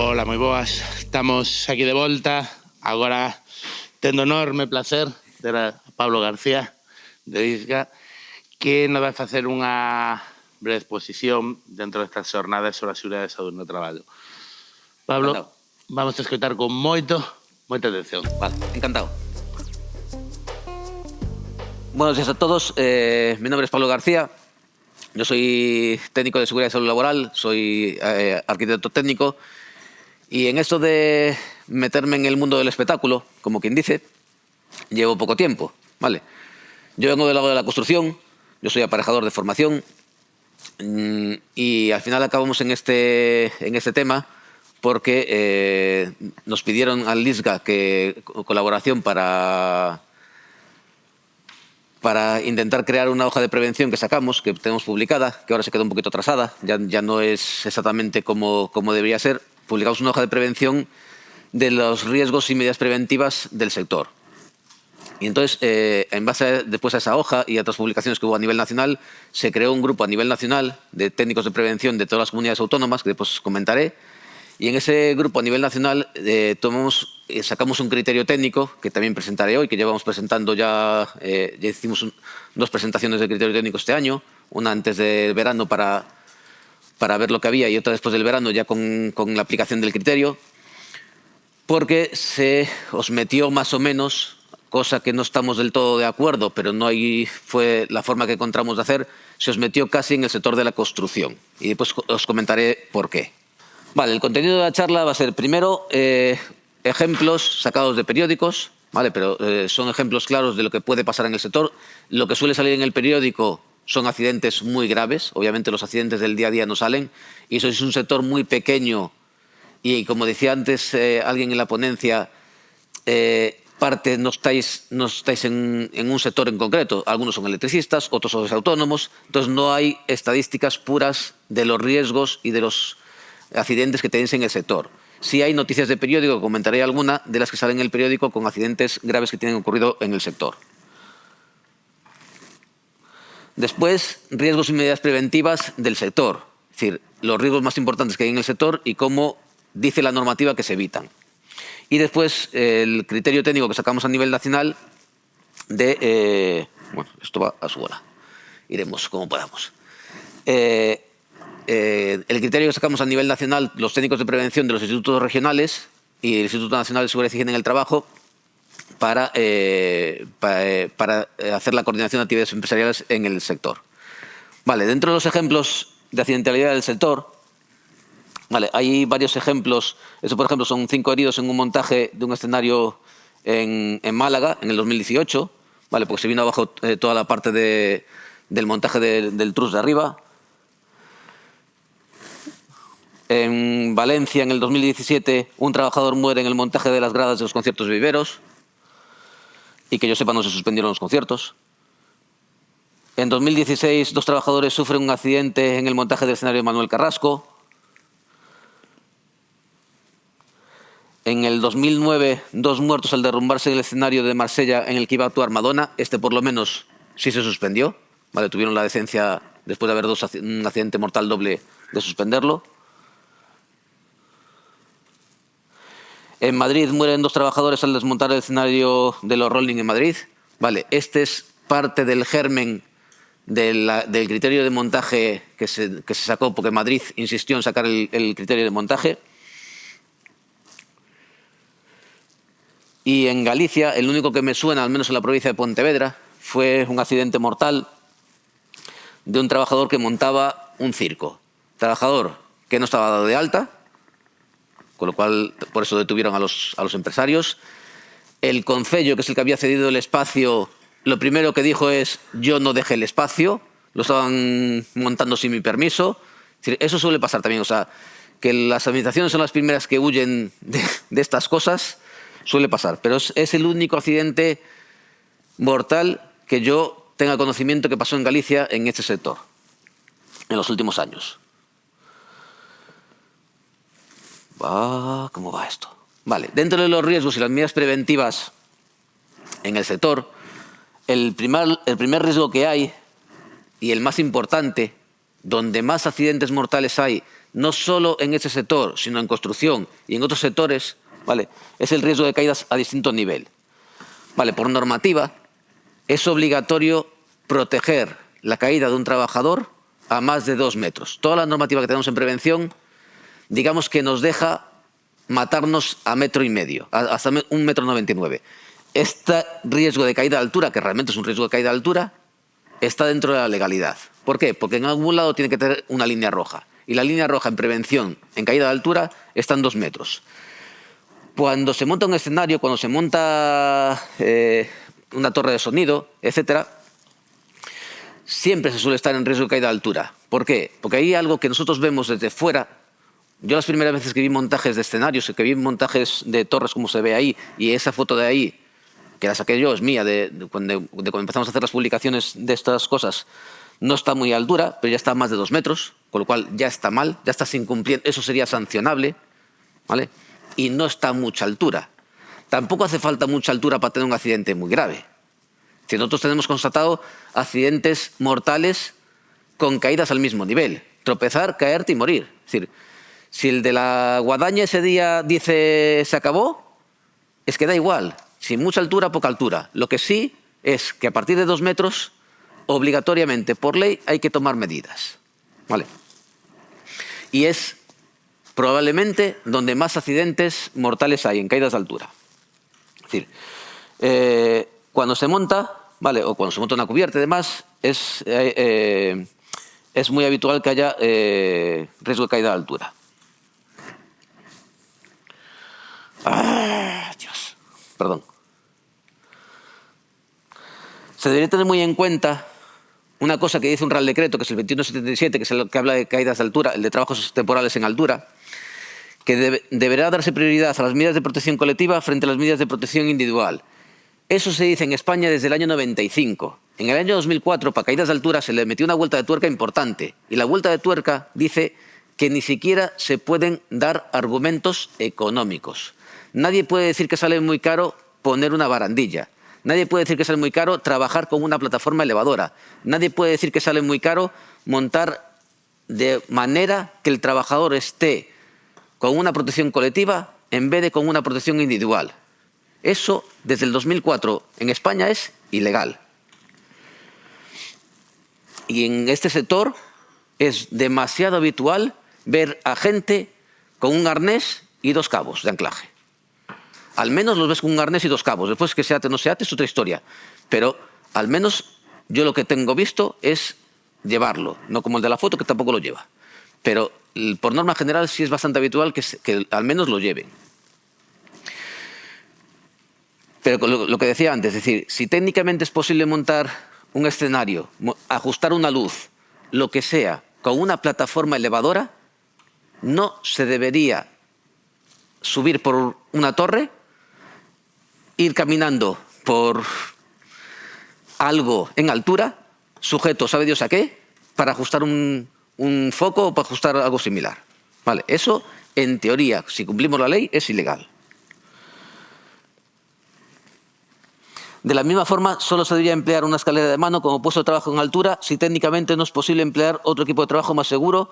Ola, moi boas. Estamos aquí de volta. Agora, tendo enorme placer ter a Pablo García, de ISGA, que nos vai facer unha breve exposición dentro destas xornadas sobre a seguridade de saúde no traballo. Pablo, vamos a escoitar con moita atención. Vale, encantado. Buenos días a todos. Mi nombre es Pablo García. Yo soy técnico de seguridad y salud laboral, soy arquitecto técnico y en esto de meterme en el mundo del espectáculo, como quien dice, llevo poco tiempo, ¿vale? Yo vengo del lado de la construcción, yo soy aparejador de formación y al final acabamos en este tema porque nos pidieron al ISGA que colaboración para intentar crear una hoja de prevención que sacamos, que tenemos publicada, que ahora se quedó un poquito atrasada, ya no es exactamente como debería ser. Publicamos una hoja de prevención de los riesgos y medidas preventivas del sector. Y entonces, en base después a esa hoja y a otras publicaciones que hubo a nivel nacional, se creó un grupo a nivel nacional de técnicos de prevención de todas las comunidades autónomas, que después comentaré. Y en ese grupo a nivel nacional sacamos un criterio técnico que también presentaré hoy, que llevamos presentando ya hicimos dos presentaciones de criterio técnico este año, una antes del verano para ver lo que había y otra después del verano ya con la aplicación del criterio, porque se os metió más o menos, cosa que no estamos del todo de acuerdo, pero no fue la forma que encontramos de hacer, se os metió casi en el sector de la construcción. Y después os comentaré por qué. Vale, el contenido de la charla va a ser primero ejemplos sacados de periódicos, ¿vale? Pero son ejemplos claros de lo que puede pasar en el sector. Lo que suele salir en el periódico son accidentes muy graves, obviamente los accidentes del día a día no salen, y eso es un sector muy pequeño y como decía antes alguien en la ponencia, no estáis en un sector en concreto, algunos son electricistas, otros son autónomos, entonces no hay estadísticas puras de los riesgos y de los accidentes que tenéis en el sector. Sí hay noticias de periódico, comentaré alguna de las que salen en el periódico con accidentes graves que tienen ocurrido en el sector. Después, riesgos y medidas preventivas del sector, es decir, los riesgos más importantes que hay en el sector y cómo dice la normativa que se evitan. Y después, el criterio técnico que sacamos a nivel nacional bueno, esto va a su bola, iremos como podamos. El criterio que sacamos a nivel nacional, los técnicos de prevención de los institutos regionales y el Instituto Nacional de Seguridad y Higiene en el Trabajo para hacer la coordinación de actividades empresariales en el sector. Vale, dentro de los ejemplos de accidentalidad del sector, vale, hay varios ejemplos. Eso, por ejemplo, son 5 heridos en un montaje de un escenario en Málaga en el 2018, vale, porque se vino abajo toda la parte del montaje del trus de arriba. En Valencia, en el 2017, un trabajador muere en el montaje de las gradas de los conciertos de Viveros y que yo sepa no se suspendieron los conciertos. En 2016, 2 trabajadores sufren un accidente en el montaje del escenario de Manuel Carrasco. En el 2009, 2 muertos al derrumbarse el escenario de Marsella en el que iba a actuar Madonna. Este por lo menos sí se suspendió. Vale, tuvieron la decencia, después de haber un accidente mortal doble, de suspenderlo. En Madrid mueren 2 trabajadores al desmontar el escenario de los Rolling en Madrid. Vale, este es parte del germen del criterio de montaje que se sacó, porque Madrid insistió en sacar el criterio de montaje. Y en Galicia, el único que me suena, al menos en la provincia de Pontevedra, fue un accidente mortal de un trabajador que montaba un circo. Trabajador que no estaba dado de alta, con lo cual por eso detuvieron a los empresarios. El concello, que es el que había cedido el espacio, lo primero que dijo es: yo no dejé el espacio, lo estaban montando sin mi permiso. Es decir, eso suele pasar también, o sea, que las administraciones son las primeras que huyen de estas cosas, suele pasar. Pero es el único accidente mortal que yo tenga conocimiento que pasó en Galicia en este sector, en los últimos años. ¿Cómo va esto? Vale, dentro de los riesgos y las medidas preventivas en el sector, el primer riesgo que hay, y el más importante, donde más accidentes mortales hay, no solo en ese sector, sino en construcción y en otros sectores, ¿vale?, es el riesgo de caídas a distinto nivel. Vale, por normativa, es obligatorio proteger la caída de un trabajador a más de 2 metros. Toda la normativa que tenemos en prevención, digamos que nos deja matarnos a 1,5 metros, hasta 1,99 metros. Este riesgo de caída de altura, que realmente es un riesgo de caída de altura, está dentro de la legalidad. ¿Por qué? Porque en algún lado tiene que tener una línea roja. Y la línea roja en prevención, en caída de altura, está en 2 metros. Cuando se monta un escenario, cuando se monta una torre de sonido, etcétera, siempre se suele estar en riesgo de caída de altura. ¿Por qué? Porque hay algo que nosotros vemos desde fuera. Yo las primeras veces que vi montajes de escenarios, que vi montajes de torres como se ve ahí, y esa foto de ahí, que la saqué yo, es mía, de cuando empezamos a hacer las publicaciones de estas cosas, no está muy a altura, pero ya está a más de 2 metros, con lo cual ya está mal, ya estás incumpliendo, eso sería sancionable, ¿vale? Y no está a mucha altura. Tampoco hace falta mucha altura para tener un accidente muy grave. Si nosotros tenemos constatado accidentes mortales con caídas al mismo nivel, tropezar, caerte y morir. Es decir, si el de la guadaña ese día dice se acabó, es que da igual. Si mucha altura, poca altura. Lo que sí es que a partir de 2 metros, obligatoriamente, por ley, hay que tomar medidas. ¿Vale? Y es probablemente donde más accidentes mortales hay, en caídas de altura. Es decir, cuando se monta, ¿vale?, o cuando se monta una cubierta y demás, es muy habitual que haya riesgo de caída de altura. Dios, perdón. Se debería tener muy en cuenta una cosa que dice un Real Decreto, que es el 2177, que es el que habla de caídas de altura, el de trabajos temporales en altura, que deberá darse prioridad a las medidas de protección colectiva frente a las medidas de protección individual. Eso se dice en España desde el año 95. En el año 2004, para caídas de altura, se le metió una vuelta de tuerca importante. Y la vuelta de tuerca dice que ni siquiera se pueden dar argumentos económicos. Nadie puede decir que sale muy caro poner una barandilla. Nadie puede decir que sale muy caro trabajar con una plataforma elevadora. Nadie puede decir que sale muy caro montar de manera que el trabajador esté con una protección colectiva en vez de con una protección individual. Eso, desde el 2004, en España es ilegal. Y en este sector es demasiado habitual ver a gente con un arnés y 2 cabos de anclaje. Al menos los ves con un arnés y 2 cabos. Después que se ate o no se ate es otra historia. Pero al menos yo lo que tengo visto es llevarlo. No como el de la foto, que tampoco lo lleva. Pero por norma general sí es bastante habitual que al menos lo lleven. Pero lo que decía antes, es decir, si técnicamente es posible montar un escenario, ajustar una luz, lo que sea, con una plataforma elevadora, no se debería subir por una torre, ir caminando por algo en altura, sujeto, sabe Dios a qué, para ajustar un foco o para ajustar algo similar. Vale, eso, en teoría, si cumplimos la ley, es ilegal. De la misma forma, solo se debería emplear una escalera de mano como puesto de trabajo en altura si técnicamente no es posible emplear otro equipo de trabajo más seguro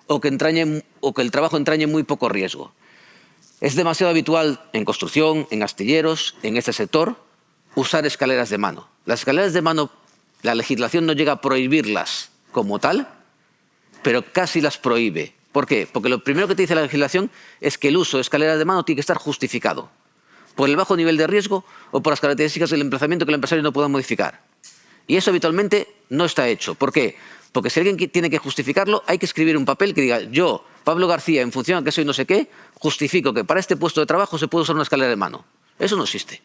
o que el trabajo entrañe muy poco riesgo. Es demasiado habitual en construcción, en astilleros, en este sector, usar escaleras de mano. Las escaleras de mano, la legislación no llega a prohibirlas como tal, pero casi las prohíbe. ¿Por qué? Porque lo primero que te dice la legislación es que el uso de escaleras de mano tiene que estar justificado por el bajo nivel de riesgo o por las características del emplazamiento que el empresario no pueda modificar. Y eso habitualmente no está hecho. ¿Por qué? Porque si alguien tiene que justificarlo, hay que escribir un papel que diga: yo, Pablo García, en función a que soy no sé qué, justifico que para este puesto de trabajo se puede usar una escalera de mano. Eso no existe.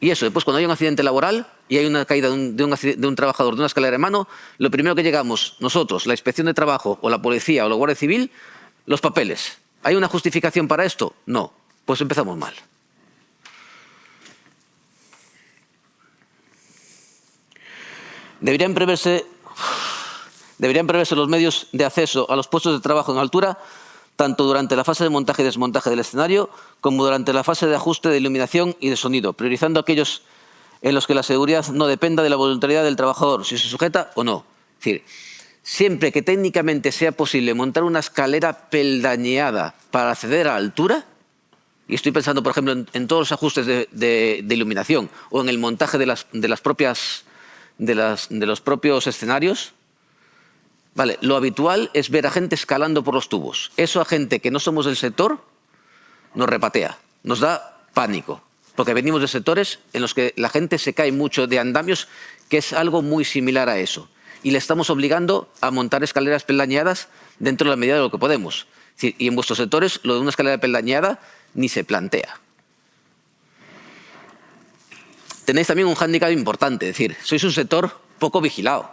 Y eso, después, cuando hay un accidente laboral y hay una caída de un trabajador de una escalera de mano, lo primero que llegamos nosotros, la Inspección de Trabajo o la Policía o la Guardia Civil, los papeles. ¿Hay una justificación para esto? No. Pues empezamos mal. Deberían preverse los medios de acceso a los puestos de trabajo en altura, tanto durante la fase de montaje y desmontaje del escenario, como durante la fase de ajuste de iluminación y de sonido, priorizando aquellos en los que la seguridad no dependa de la voluntariedad del trabajador, si se sujeta o no. Es decir, siempre que técnicamente sea posible montar una escalera peldañeada para acceder a altura, y estoy pensando, por ejemplo, en todos los ajustes de iluminación o en el montaje de los propios escenarios, vale, lo habitual es ver a gente escalando por los tubos. Eso a gente que no somos del sector nos repatea, nos da pánico, porque venimos de sectores en los que la gente se cae mucho de andamios, que es algo muy similar a eso. Y le estamos obligando a montar escaleras peldañeadas dentro de la medida de lo que podemos. Y en vuestros sectores lo de una escalera peldañeada ni se plantea. Tenéis también un hándicap importante, es decir, sois un sector poco vigilado.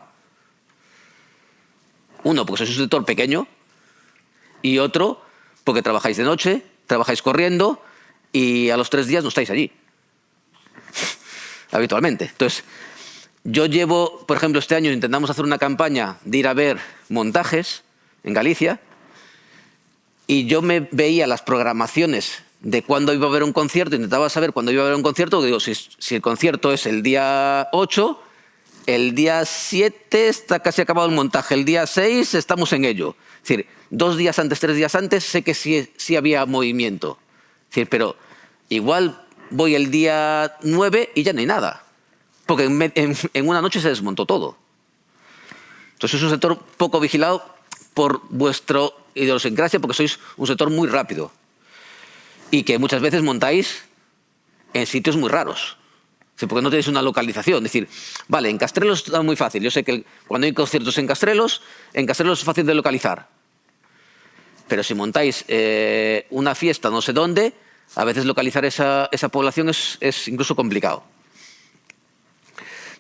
Uno, porque sois un sector pequeño, y otro, porque trabajáis de noche, trabajáis corriendo y a los 3 días no estáis allí. Habitualmente. Entonces, yo llevo, por ejemplo, este año intentamos hacer una campaña de ir a ver montajes en Galicia y yo me veía las programaciones de cuándo iba a haber un concierto, intentaba saber cuándo iba a haber un concierto, digo, si el concierto es el día 8, el día 7 está casi acabado el montaje, el día 6 estamos en ello. Es decir, 2 días antes, 3 días antes sé que sí había movimiento. Es decir, pero igual voy el día 9 y ya no hay nada. Porque en una noche se desmontó todo. Entonces es un sector poco vigilado por vuestra idiosincrasia, porque sois un sector muy rápido. Y que muchas veces montáis en sitios muy raros. Sí, porque no tenéis una localización. Es decir, vale, en Castrelos está muy fácil. Yo sé que cuando hay conciertos en Castrelos es fácil de localizar. Pero si montáis una fiesta no sé dónde, a veces localizar esa población es incluso complicado.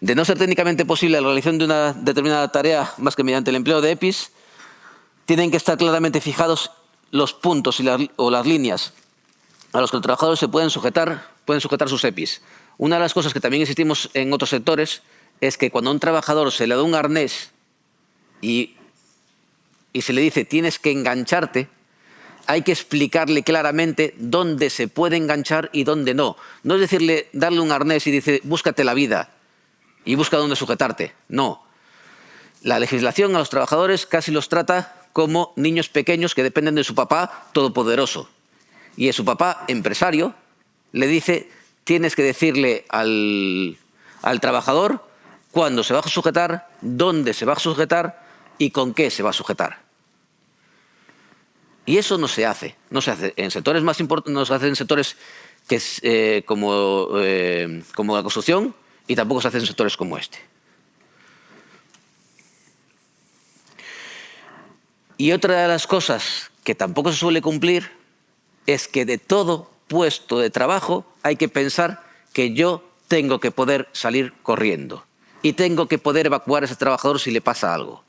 De no ser técnicamente posible la realización de una determinada tarea más que mediante el empleo de EPIs, tienen que estar claramente fijados los puntos o las líneas a los que los trabajadores se pueden sujetar sus EPIs. Una de las cosas que también existimos en otros sectores es que cuando a un trabajador se le da un arnés y se le dice tienes que engancharte, hay que explicarle claramente dónde se puede enganchar y dónde no. No es decirle, darle un arnés y dice búscate la vida y busca dónde sujetarte. No. La legislación a los trabajadores casi los trata como niños pequeños que dependen de su papá todopoderoso. Y su papá empresario le dice tienes que decirle al trabajador cuándo se va a sujetar, dónde se va a sujetar y con qué se va a sujetar. Y eso no se hace. No se hace en sectores más importantes, no se hace en sectores que como la construcción y tampoco se hace en sectores como este. Y otra de las cosas que tampoco se suele cumplir es que de todo puesto de trabajo hay que pensar que yo tengo que poder salir corriendo y tengo que poder evacuar a ese trabajador si le pasa algo.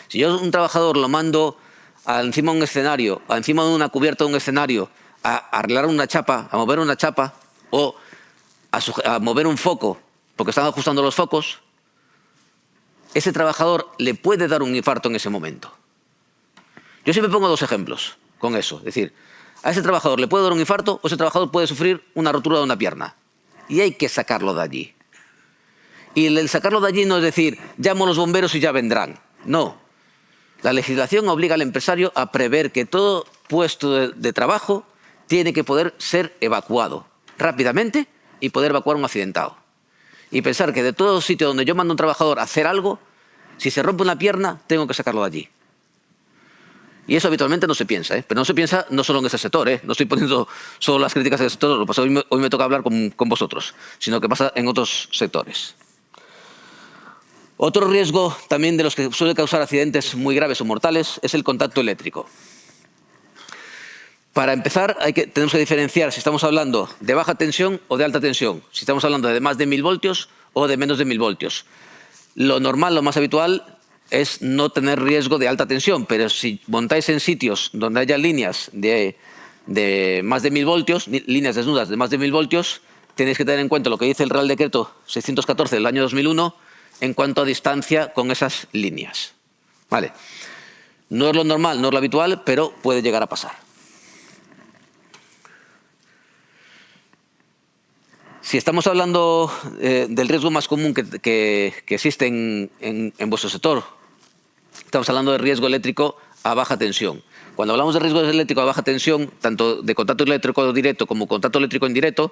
Si yo un trabajador lo mando encima de un escenario, encima de una cubierta de un escenario, a arreglar una chapa, a mover una chapa o a mover un foco porque están ajustando los focos, ese trabajador le puede dar un infarto en ese momento. Yo siempre pongo 2 ejemplos con eso. Es decir, a ese trabajador le puede dar un infarto o ese trabajador puede sufrir una rotura de una pierna. Y hay que sacarlo de allí. Y el sacarlo de allí no es decir, llamo a los bomberos y ya vendrán. No. La legislación obliga al empresario a prever que todo puesto de trabajo tiene que poder ser evacuado rápidamente y poder evacuar a un accidentado. Y pensar que de todo sitio donde yo mando a un trabajador a hacer algo, si se rompe una pierna, tengo que sacarlo de allí. Y eso habitualmente no se piensa, pero no se piensa no solo en ese sector, no estoy poniendo solo las críticas del sector, lo que pasa, hoy me toca hablar con vosotros, sino que pasa en otros sectores. Otro riesgo también de los que suele causar accidentes muy graves o mortales es el contacto eléctrico. Para empezar, tenemos que diferenciar si estamos hablando de baja tensión o de alta tensión, si estamos hablando de más de 1000 voltios o de menos de 1000 voltios. Lo normal, lo más habitual, es no tener riesgo de alta tensión, pero si montáis en sitios donde haya líneas de más de 1000 voltios, líneas desnudas de más de 1000 voltios, tenéis que tener en cuenta lo que dice el Real Decreto 614 del año 2001 en cuanto a distancia con esas líneas. Vale. No es lo normal, no es lo habitual, pero puede llegar a pasar. Si estamos hablando del riesgo más común que existe en vuestro sector, estamos hablando de riesgo eléctrico a baja tensión. Cuando hablamos de riesgo eléctrico a baja tensión, tanto de contacto eléctrico directo como contacto eléctrico indirecto,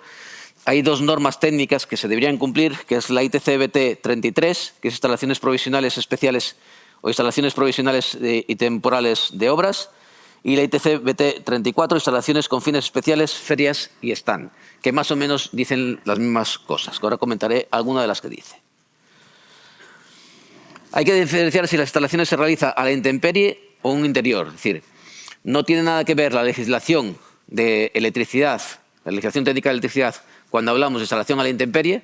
hay dos normas técnicas que se deberían cumplir, que es la ITC-BT 33, que es instalaciones provisionales especiales o instalaciones provisionales y temporales de obras, y la ITC-BT 34, instalaciones con fines especiales, ferias y stand, que más o menos dicen las mismas cosas, que ahora comentaré alguna de las que dice. Hay que diferenciar si las instalaciones se realiza a la intemperie o en un interior, es decir, no tiene nada que ver la legislación de electricidad, la legislación técnica de electricidad, cuando hablamos de instalación a la intemperie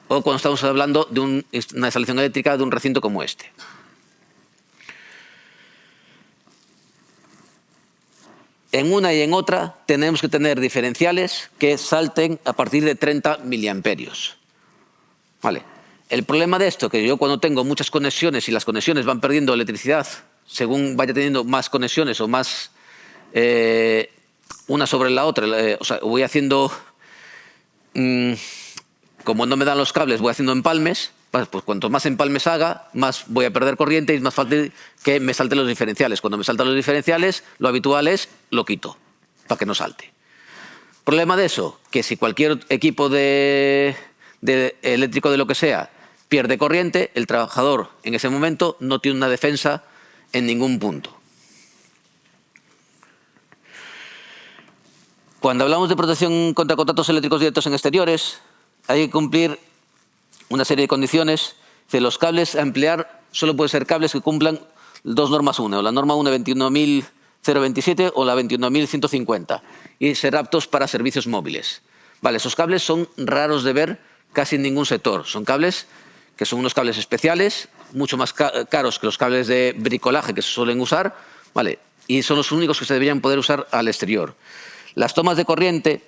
o cuando estamos hablando de una instalación eléctrica de un recinto como este. En una y en otra tenemos que tener diferenciales que salten a partir de 30 miliamperios. ¿Vale? El problema de esto, que yo cuando tengo muchas conexiones y las conexiones van perdiendo electricidad según vaya teniendo más conexiones o más una sobre la otra, o sea, voy haciendo, como no me dan los cables, voy haciendo empalmes, pues cuanto más empalmes haga, más voy a perder corriente y es más fácil que me salten los diferenciales. Cuando me saltan los diferenciales, lo habitual es lo quito, para que no salte. Problema de eso, que si cualquier equipo de eléctrico de lo que sea pierde corriente, el trabajador en ese momento no tiene una defensa en ningún punto. Cuando hablamos de protección contra contactos eléctricos directos en exteriores, hay que cumplir una serie de condiciones. De los cables a emplear solo pueden ser cables que cumplan dos normas UNE, o la norma UNE 21.027 o la 21.150, y ser aptos para servicios móviles. Vale, esos cables son raros de ver casi en ningún sector. Son cables que son unos cables especiales, mucho más caros que los cables de bricolaje que se suelen usar, ¿vale? Y son los únicos que se deberían poder usar al exterior. Las tomas de corriente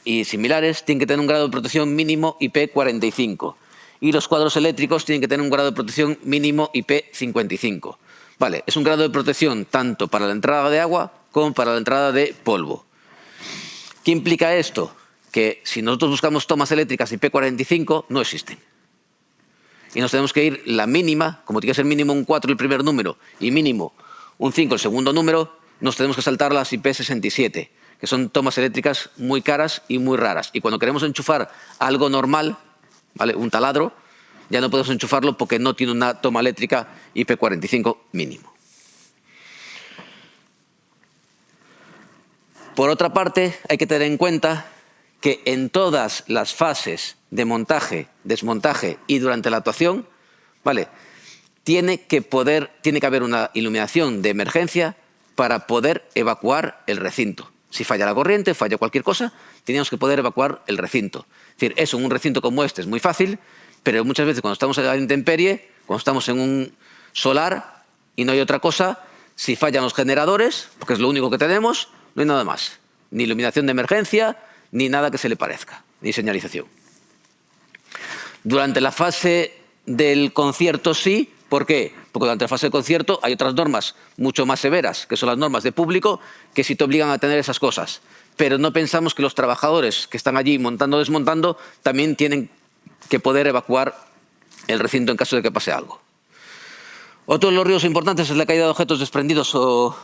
y similares tienen que tener un grado de protección mínimo IP45 y los cuadros eléctricos tienen que tener un grado de protección mínimo IP55. Vale, es un grado de protección tanto para la entrada de agua como para la entrada de polvo. ¿Qué implica esto? Que si nosotros buscamos tomas eléctricas IP45 no existen. Y nos tenemos que ir la mínima, como tiene que ser mínimo un 4 el primer número y mínimo un 5 el segundo número, nos tenemos que saltar las IP67, que son tomas eléctricas muy caras y muy raras. Y cuando queremos enchufar algo normal, ¿vale? Un taladro, ya no podemos enchufarlo porque no tiene una toma eléctrica IP45 mínimo. Por otra parte, hay que tener en cuenta que en todas las fases de montaje, desmontaje y durante la actuación, ¿vale? Tiene que haber una iluminación de emergencia para poder evacuar el recinto. Si falla la corriente, falla cualquier cosa, tenemos que poder evacuar el recinto. Es decir, eso en un recinto como este es muy fácil, pero muchas veces cuando estamos en la intemperie, cuando estamos en un solar y no hay otra cosa, si fallan los generadores, porque es lo único que tenemos, no hay nada más. Ni iluminación de emergencia, ni nada que se le parezca, ni señalización. Durante la fase del concierto sí. ¿Por qué? Porque durante la fase del concierto hay otras normas mucho más severas, que son las normas de público, que sí te obligan a tener esas cosas. Pero no pensamos que los trabajadores que están allí montando o desmontando también tienen que poder evacuar el recinto en caso de que pase algo. Otro de los riesgos importantes es la caída de objetos desprendidos o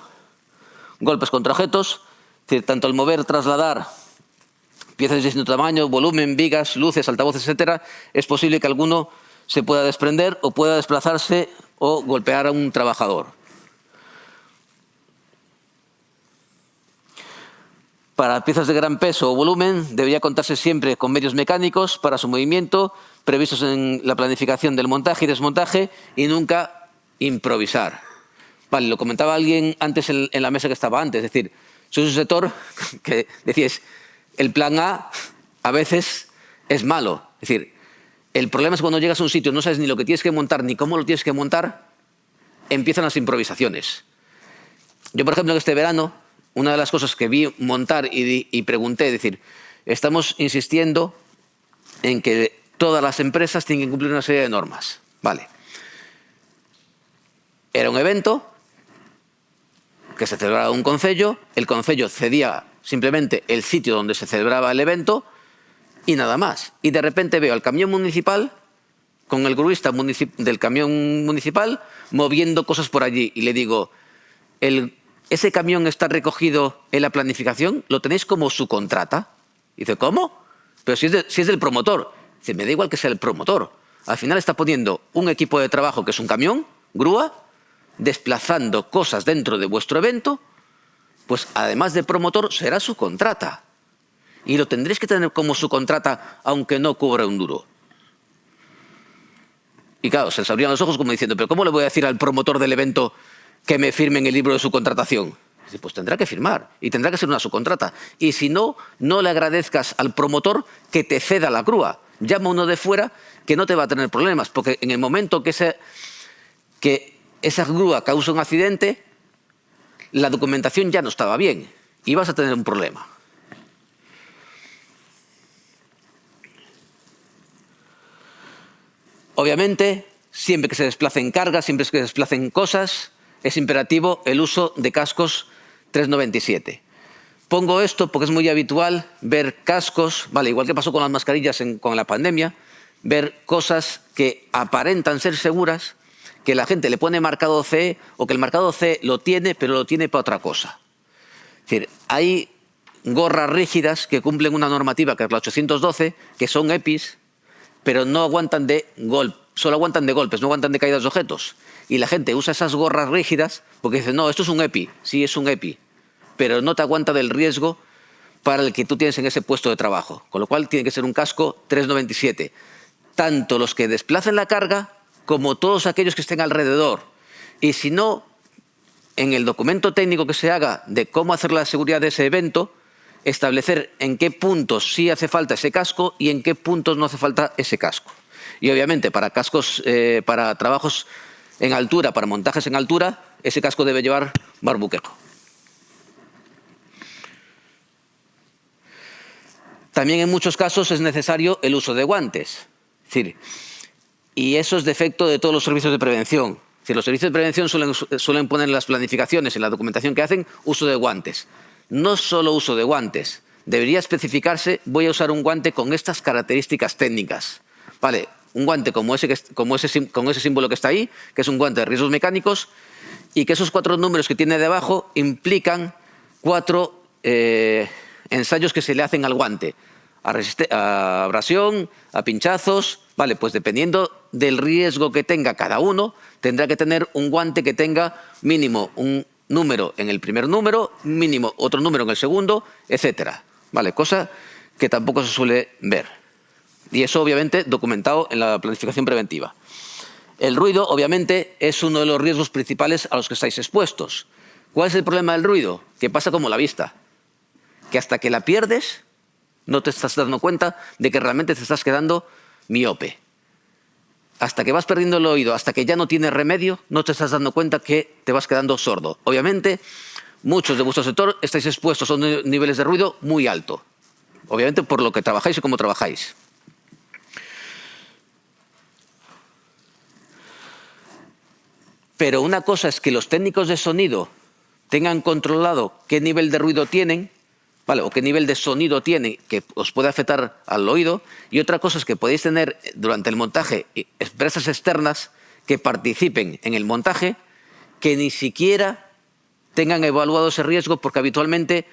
golpes contra objetos. Es decir, tanto al mover, trasladar piezas de distinto tamaño, volumen, vigas, luces, altavoces, etcétera, es posible que alguno se pueda desprender o pueda desplazarse o golpear a un trabajador. Para piezas de gran peso o volumen debería contarse siempre con medios mecánicos para su movimiento previstos en la planificación del montaje y desmontaje y nunca improvisar. Vale, lo comentaba alguien antes en la mesa que estaba antes, es decir, soy un sector que decíais, el plan A veces es malo, es decir, el problema es cuando llegas a un sitio, no sabes ni lo que tienes que montar ni cómo lo tienes que montar, empiezan las improvisaciones. Yo, por ejemplo, en este verano, una de las cosas que vi montar y pregunté, es decir, estamos insistiendo en que todas las empresas tienen que cumplir una serie de normas. Vale. Era un evento que se celebraba en un concello, el concello cedía simplemente el sitio donde se celebraba el evento y nada más. Y de repente veo al camión municipal con el gruista del camión municipal moviendo cosas por allí y le digo, ¿ese camión está recogido en la planificación? ¿Lo tenéis como subcontrata? Y dice, ¿cómo? Pero si es del promotor. Dice, me da igual que sea el promotor. Al final está poniendo un equipo de trabajo que es un camión, grúa, desplazando cosas dentro de vuestro evento, pues además de promotor será subcontrata. Y lo tendréis que tener como subcontrata aunque no cobra un duro. Y claro, se les abrían los ojos como diciendo, ¿pero cómo le voy a decir al promotor del evento que me firme en el libro de subcontratación? Dice, pues tendrá que firmar y tendrá que ser una subcontrata. Y si no, no le agradezcas al promotor que te ceda la grúa. Llama a uno de fuera que no te va a tener problemas, porque en el momento que esa grúa causa un accidente, la documentación ya no estaba bien y vas a tener un problema. Obviamente, siempre que se desplacen cargas, siempre que se desplacen cosas, es imperativo el uso de cascos 397. Pongo esto porque es muy habitual ver cascos, vale, igual que pasó con las mascarillas con la pandemia, ver cosas que aparentan ser seguras, que la gente le pone marcado CE o que el marcado CE lo tiene, pero lo tiene para otra cosa. Es decir, hay gorras rígidas que cumplen una normativa que es la 812, que son EPIs, pero no aguantan solo aguantan de golpes, no aguantan de caídas de objetos. Y la gente usa esas gorras rígidas porque dice, no, esto es un EPI, sí es un EPI, pero no te aguanta del riesgo para el que tú tienes en ese puesto de trabajo. Con lo cual tiene que ser un casco 397. Tanto los que desplacen la carga como todos aquellos que estén alrededor. Y si no, en el documento técnico que se haga de cómo hacer la seguridad de ese evento, establecer en qué puntos sí hace falta ese casco y en qué puntos no hace falta ese casco. Y obviamente para cascos, para trabajos en altura, para montajes en altura, ese casco debe llevar barbuquejo. También en muchos casos es necesario el uso de guantes. Es decir, y eso es defecto de todos los servicios de prevención. Es decir, los servicios de prevención suelen poner en las planificaciones, en la documentación que hacen, uso de guantes. No solo uso de guantes, debería especificarse, voy a usar un guante con estas características técnicas. Vale, un guante con ese símbolo que está ahí, que es un guante de riesgos mecánicos, y que esos 4 números que tiene debajo implican 4 ensayos que se le hacen al guante. A abrasión, a pinchazos, vale, pues dependiendo del riesgo que tenga cada uno, tendrá que tener un guante que tenga mínimo un número en el primer número, mínimo otro número en el segundo, etcétera. Vale, cosa que tampoco se suele ver. Y eso obviamente documentado en la planificación preventiva. El ruido obviamente es uno de los riesgos principales a los que estáis expuestos. ¿Cuál es el problema del ruido? Que pasa como la vista. Que hasta que la pierdes no te estás dando cuenta de que realmente te estás quedando miope. Hasta que vas perdiendo el oído, hasta que ya no tienes remedio, no te estás dando cuenta que te vas quedando sordo. Obviamente, muchos de vuestro sector estáis expuestos a unos niveles de ruido muy alto. Obviamente por lo que trabajáis y cómo trabajáis. Pero una cosa es que los técnicos de sonido tengan controlado qué nivel de ruido tienen, ¿vale? O qué nivel de sonido tiene que os puede afectar al oído. Y otra cosa es que podéis tener durante el montaje empresas externas que participen en el montaje que ni siquiera tengan evaluado ese riesgo porque habitualmente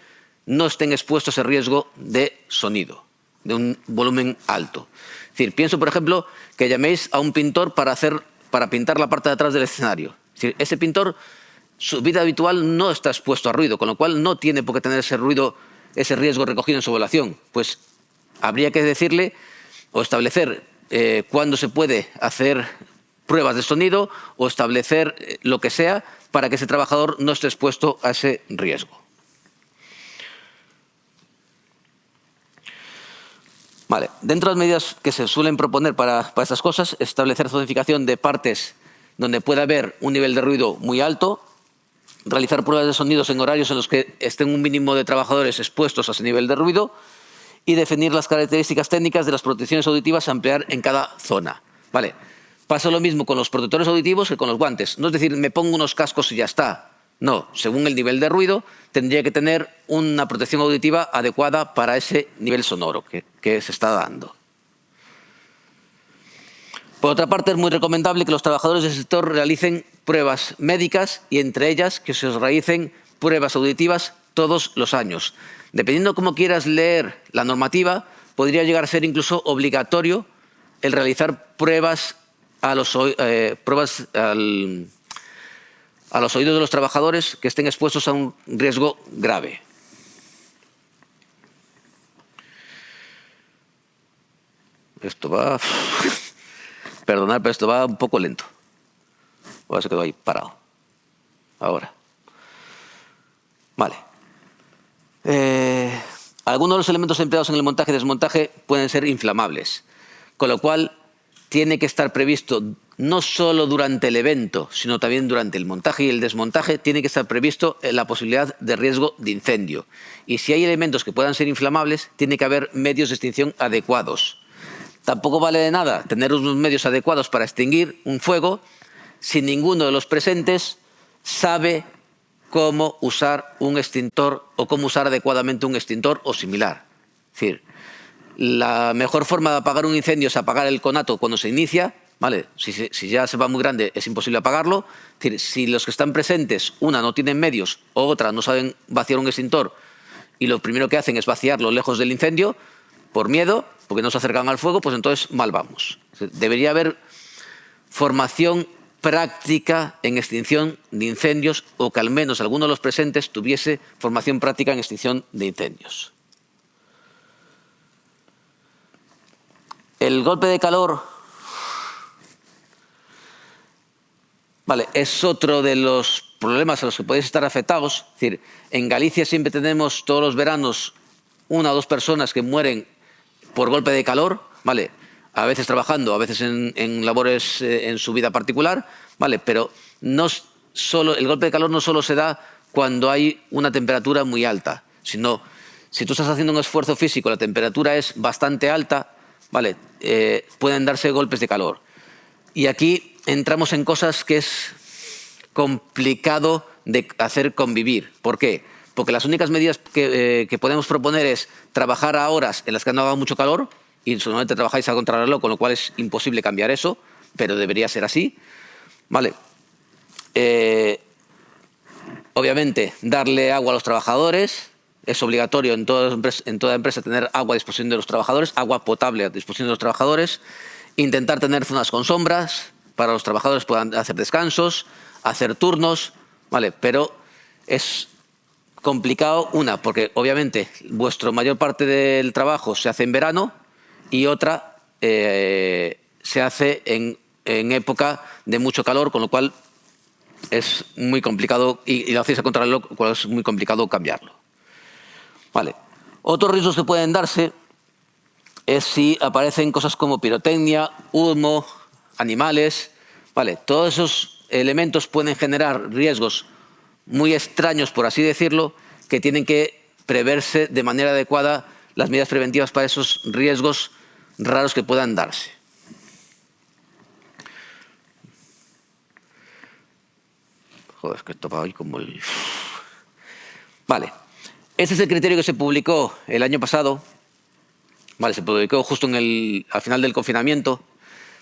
no estén expuestos a ese riesgo de sonido, de un volumen alto. Es decir, pienso, por ejemplo, que llaméis a un pintor para pintar la parte de atrás del escenario. Es decir, ese pintor, su vida habitual no está expuesto a ruido, con lo cual no tiene por qué tener ese ruido, ese riesgo recogido en su evaluación. Pues habría que decirle o establecer cuándo se puede hacer pruebas de sonido o establecer lo que sea para que ese trabajador no esté expuesto a ese riesgo. Vale. Dentro de las medidas que se suelen proponer para estas cosas, establecer zonificación de partes donde pueda haber un nivel de ruido muy alto, realizar pruebas de sonidos en horarios en los que estén un mínimo de trabajadores expuestos a ese nivel de ruido y definir las características técnicas de las protecciones auditivas a emplear en cada zona. Vale. Pasa lo mismo con los protectores auditivos que con los guantes. No es decir, me pongo unos cascos y ya está. No, según el nivel de ruido, tendría que tener una protección auditiva adecuada para ese nivel sonoro que se está dando. Por otra parte, es muy recomendable que los trabajadores del sector realicen pruebas médicas y entre ellas que se realicen pruebas auditivas todos los años. Dependiendo cómo quieras leer la normativa, podría llegar a ser incluso obligatorio el realizar pruebas a los oídos de los trabajadores que estén expuestos a un riesgo grave. Esto va... Perdonad, pero esto va un poco lento. Ahora se quedó ahí parado. Ahora. Vale. Algunos de los elementos empleados en el montaje y desmontaje pueden ser inflamables, con lo cual tiene que estar previsto no solo durante el evento, sino también durante el montaje y el desmontaje, tiene que estar previsto la posibilidad de riesgo de incendio. Y si hay elementos que puedan ser inflamables, tiene que haber medios de extinción adecuados. Tampoco vale de nada tener unos medios adecuados para extinguir un fuego si ninguno de los presentes sabe cómo usar un extintor o cómo usar adecuadamente un extintor o similar. Es decir, la mejor forma de apagar un incendio es apagar el conato cuando se inicia, ¿vale? Si ya se va muy grande es imposible apagarlo. Es decir, si los que están presentes, una no tienen medios o otra no saben vaciar un extintor y lo primero que hacen es vaciarlo lejos del incendio, por miedo, porque no se acercan al fuego, pues entonces mal vamos. Debería haber formación práctica en extinción de incendios o que al menos alguno de los presentes tuviese formación práctica en extinción de incendios. El golpe de calor, vale, es otro de los problemas a los que podéis estar afectados. Es decir, en Galicia siempre tenemos todos los veranos 1 o 2 personas que mueren por golpe de calor, ¿vale? A veces trabajando, a veces en labores en su vida particular, ¿vale? Pero no solo, el golpe de calor no solo se da cuando hay una temperatura muy alta, sino si tú estás haciendo un esfuerzo físico, la temperatura es bastante alta, ¿vale? Pueden darse golpes de calor. Y aquí entramos en cosas que es complicado de hacer convivir. ¿Por qué? Porque las únicas medidas que podemos proponer es trabajar a horas en las que no haga mucho calor, y solamente trabajáis a contrarreloj, con lo cual es imposible cambiar eso, pero debería ser así, ¿vale? Obviamente, darle agua a los trabajadores. Es obligatorio en toda empresa tener agua a disposición de los trabajadores, agua potable a disposición de los trabajadores. Intentar tener zonas con sombras para los trabajadores puedan hacer descansos, hacer turnos, ¿vale? Pero es complicado, porque obviamente vuestra mayor parte del trabajo se hace en verano y otra se hace en época de mucho calor, con lo cual es muy complicado y lo hacéis a contrarreloj, con lo cual es muy complicado cambiarlo. Vale. Otros riesgos que pueden darse es si aparecen cosas como pirotecnia, humo, animales, ¿vale? Todos esos elementos pueden generar riesgos muy extraños, por así decirlo, que tienen que preverse de manera adecuada las medidas preventivas para esos riesgos raros que puedan darse. Joder, es que esto va hoy como el... Vale. Este es el criterio que se publicó el año pasado. Vale, se publicó justo al final del confinamiento,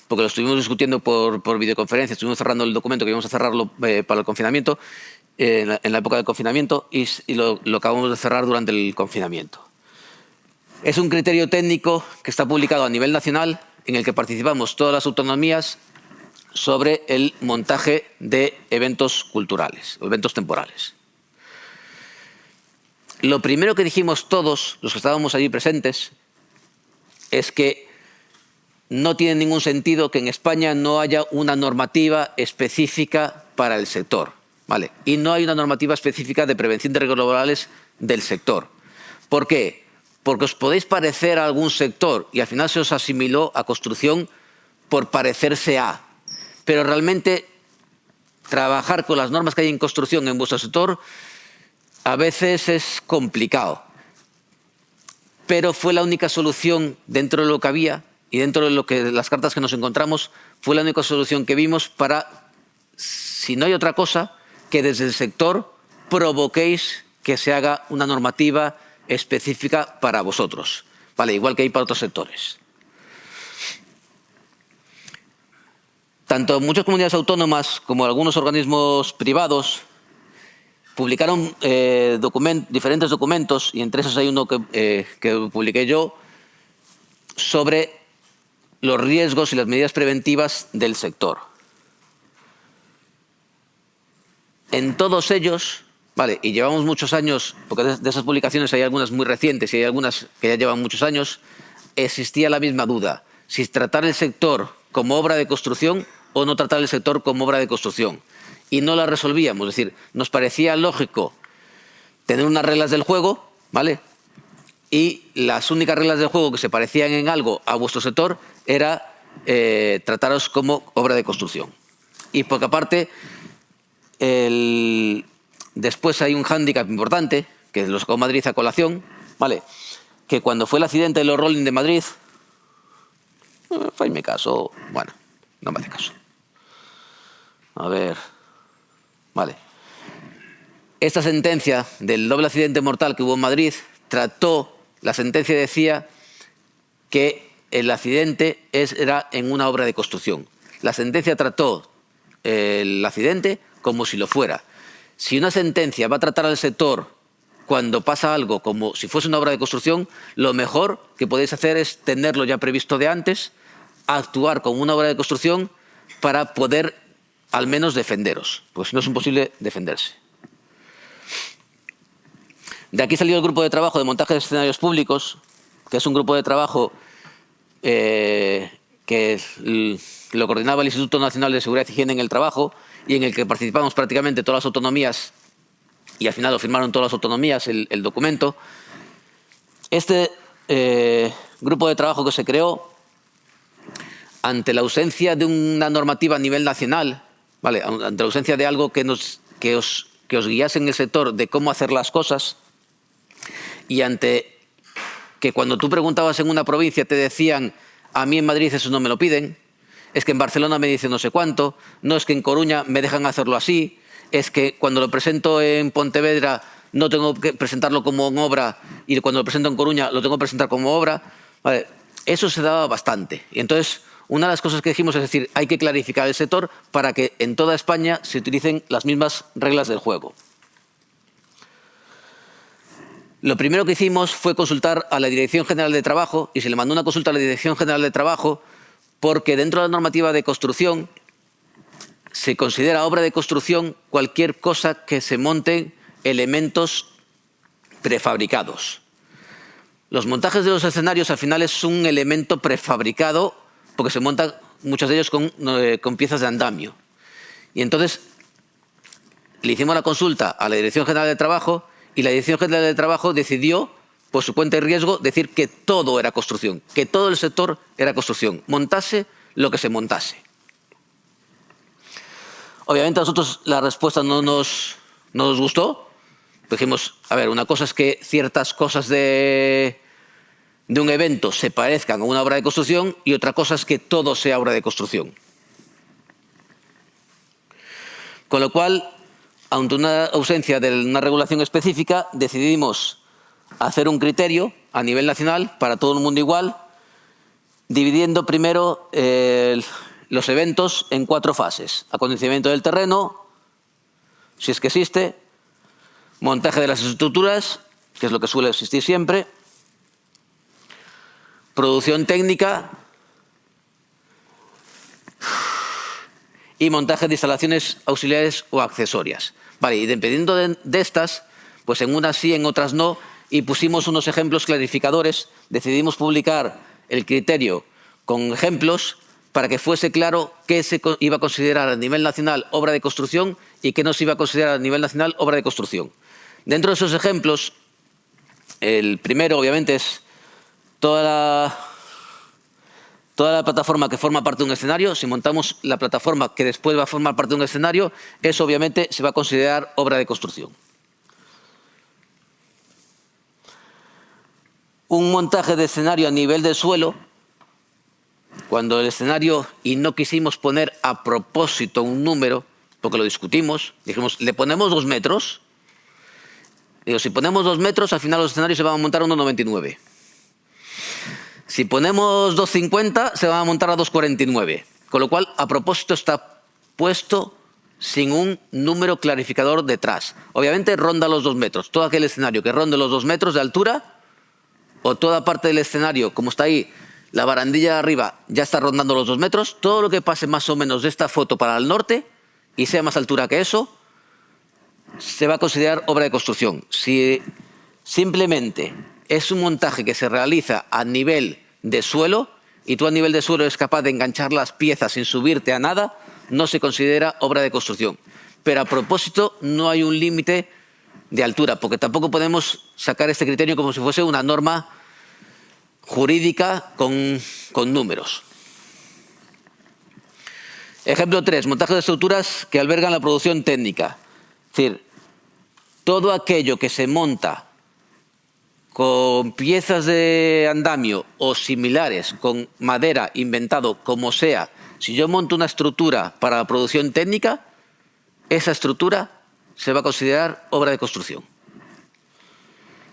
porque lo estuvimos discutiendo por videoconferencia, estuvimos cerrando el documento que íbamos a cerrarlo para el confinamiento, en la época del confinamiento, y lo acabamos de cerrar durante el confinamiento. Es un criterio técnico que está publicado a nivel nacional, en el que participamos todas las autonomías sobre el montaje de eventos culturales o eventos temporales. Lo primero que dijimos todos los que estábamos allí presentes es que no tiene ningún sentido que en España no haya una normativa específica para el sector, ¿vale? Y no hay una normativa específica de prevención de riesgos laborales del sector. ¿Por qué? Porque os podéis parecer a algún sector y al final se os asimiló a construcción por parecerse a. Pero realmente trabajar con las normas que hay en construcción en vuestro sector a veces es complicado. Pero fue la única solución dentro de lo que había y dentro de las cartas que nos encontramos, fue la única solución que vimos para, si no hay otra cosa, que desde el sector provoquéis que se haga una normativa específica para vosotros, ¿vale? Igual que hay para otros sectores. tanto muchas comunidades autónomas como algunos organismos privados publicaron diferentes documentos, y entre esos hay uno que publiqué yo, sobre los riesgos y las medidas preventivas del sector. En todos ellos, vale, y llevamos muchos años, porque de esas publicaciones hay algunas muy recientes y hay algunas que ya llevan muchos años, existía la misma duda, si tratar el sector como obra de construcción o no tratar el sector como obra de construcción. Y no la resolvíamos, es decir, nos parecía lógico tener unas reglas del juego, ¿vale? Y las únicas reglas del juego que se parecían en algo a vuestro sector era trataros como obra de construcción. Y porque aparte, después hay un hándicap importante, que lo sacó Madrid a colación, ¿vale? Que cuando fue el accidente de los Rolling de Madrid, fue mi caso, bueno, no me hace caso. A ver, vale. Esta sentencia del doble accidente mortal que hubo en Madrid la sentencia decía que el accidente era en una obra de construcción. La sentencia trató el accidente como si lo fuera. Si una sentencia va a tratar al sector cuando pasa algo como si fuese una obra de construcción, lo mejor que podéis hacer es tenerlo ya previsto de antes, actuar como una obra de construcción para poder al menos defenderos, porque si no es imposible defenderse. De aquí salió el grupo de trabajo de montaje de escenarios públicos, que es un grupo de trabajo que lo coordinaba el Instituto Nacional de Seguridad y Higiene en el Trabajo, y en el que participamos prácticamente todas las autonomías, y al final lo firmaron todas las autonomías el documento. Este grupo de trabajo que se creó, ante la ausencia de una normativa a nivel nacional, ¿vale? Ante la ausencia de algo que os guiase en el sector de cómo hacer las cosas, y ante que cuando tú preguntabas en una provincia te decían, a mí en Madrid eso no me lo piden, es que en Barcelona me dicen no sé cuánto, no es que en Coruña me dejan hacerlo así, es que cuando lo presento en Pontevedra no tengo que presentarlo como obra y cuando lo presento en Coruña lo tengo que presentar como obra. Vale, eso se daba bastante. Y entonces, una de las cosas que dijimos es decir, hay que clarificar el sector para que en toda España se utilicen las mismas reglas del juego. Lo primero que hicimos fue consultar a la Dirección General de Trabajo y se le mandó una consulta a la Dirección General de Trabajo porque dentro de la normativa de construcción se considera obra de construcción cualquier cosa que se monten elementos prefabricados. Los montajes de los escenarios al final es un elemento prefabricado porque se montan muchos de ellos con piezas de andamio. Y entonces le hicimos la consulta a la Dirección General de Trabajo y la Dirección General de Trabajo decidió, por su cuenta y riesgo, decir que todo era construcción, que todo el sector era construcción, montase lo que se montase. Obviamente a nosotros la respuesta no nos gustó. Dijimos, a ver, una cosa es que ciertas cosas de un evento se parezcan a una obra de construcción y otra cosa es que todo sea obra de construcción. Con lo cual, ante una ausencia de una regulación específica, decidimos hacer un criterio a nivel nacional para todo el mundo igual, dividiendo primero los eventos en 4 fases. Acondicionamiento del terreno, si es que existe, montaje de las estructuras, que es lo que suele existir siempre, producción técnica y montaje de instalaciones auxiliares o accesorias. Vale, y dependiendo de estas, pues en unas sí, en otras no, y pusimos unos ejemplos clarificadores, decidimos publicar el criterio con ejemplos para que fuese claro qué se iba a considerar a nivel nacional obra de construcción y qué no se iba a considerar a nivel nacional obra de construcción. Dentro de esos ejemplos, el primero obviamente es toda la plataforma que forma parte de un escenario. Si montamos la plataforma que después va a formar parte de un escenario, eso obviamente se va a considerar obra de construcción. Un montaje de escenario a nivel del suelo, cuando el escenario, y no quisimos poner a propósito un número, porque lo discutimos, dijimos, ¿le ponemos 2 metros? Digo, si ponemos 2 metros, al final los escenarios se van a montar a 1,99. Si ponemos 2,50, se van a montar a 2,49. Con lo cual, a propósito, está puesto sin un número clarificador detrás. Obviamente ronda los 2 metros. Todo aquel escenario que ronde los 2 metros de altura o toda parte del escenario, como está ahí, la barandilla de arriba ya está rondando los 2 metros, todo lo que pase más o menos de esta foto para el norte y sea más altura que eso, se va a considerar obra de construcción. Si simplemente es un montaje que se realiza a nivel de suelo y tú a nivel de suelo eres capaz de enganchar las piezas sin subirte a nada, no se considera obra de construcción. Pero a propósito no hay un límite de altura, porque tampoco podemos sacar este criterio como si fuese una norma jurídica con números. Ejemplo 3. Montaje de estructuras que albergan la producción técnica. Es decir, todo aquello que se monta con piezas de andamio o similares, con madera, inventado como sea. Si yo monto una estructura para la producción técnica, esa estructura se va a considerar obra de construcción.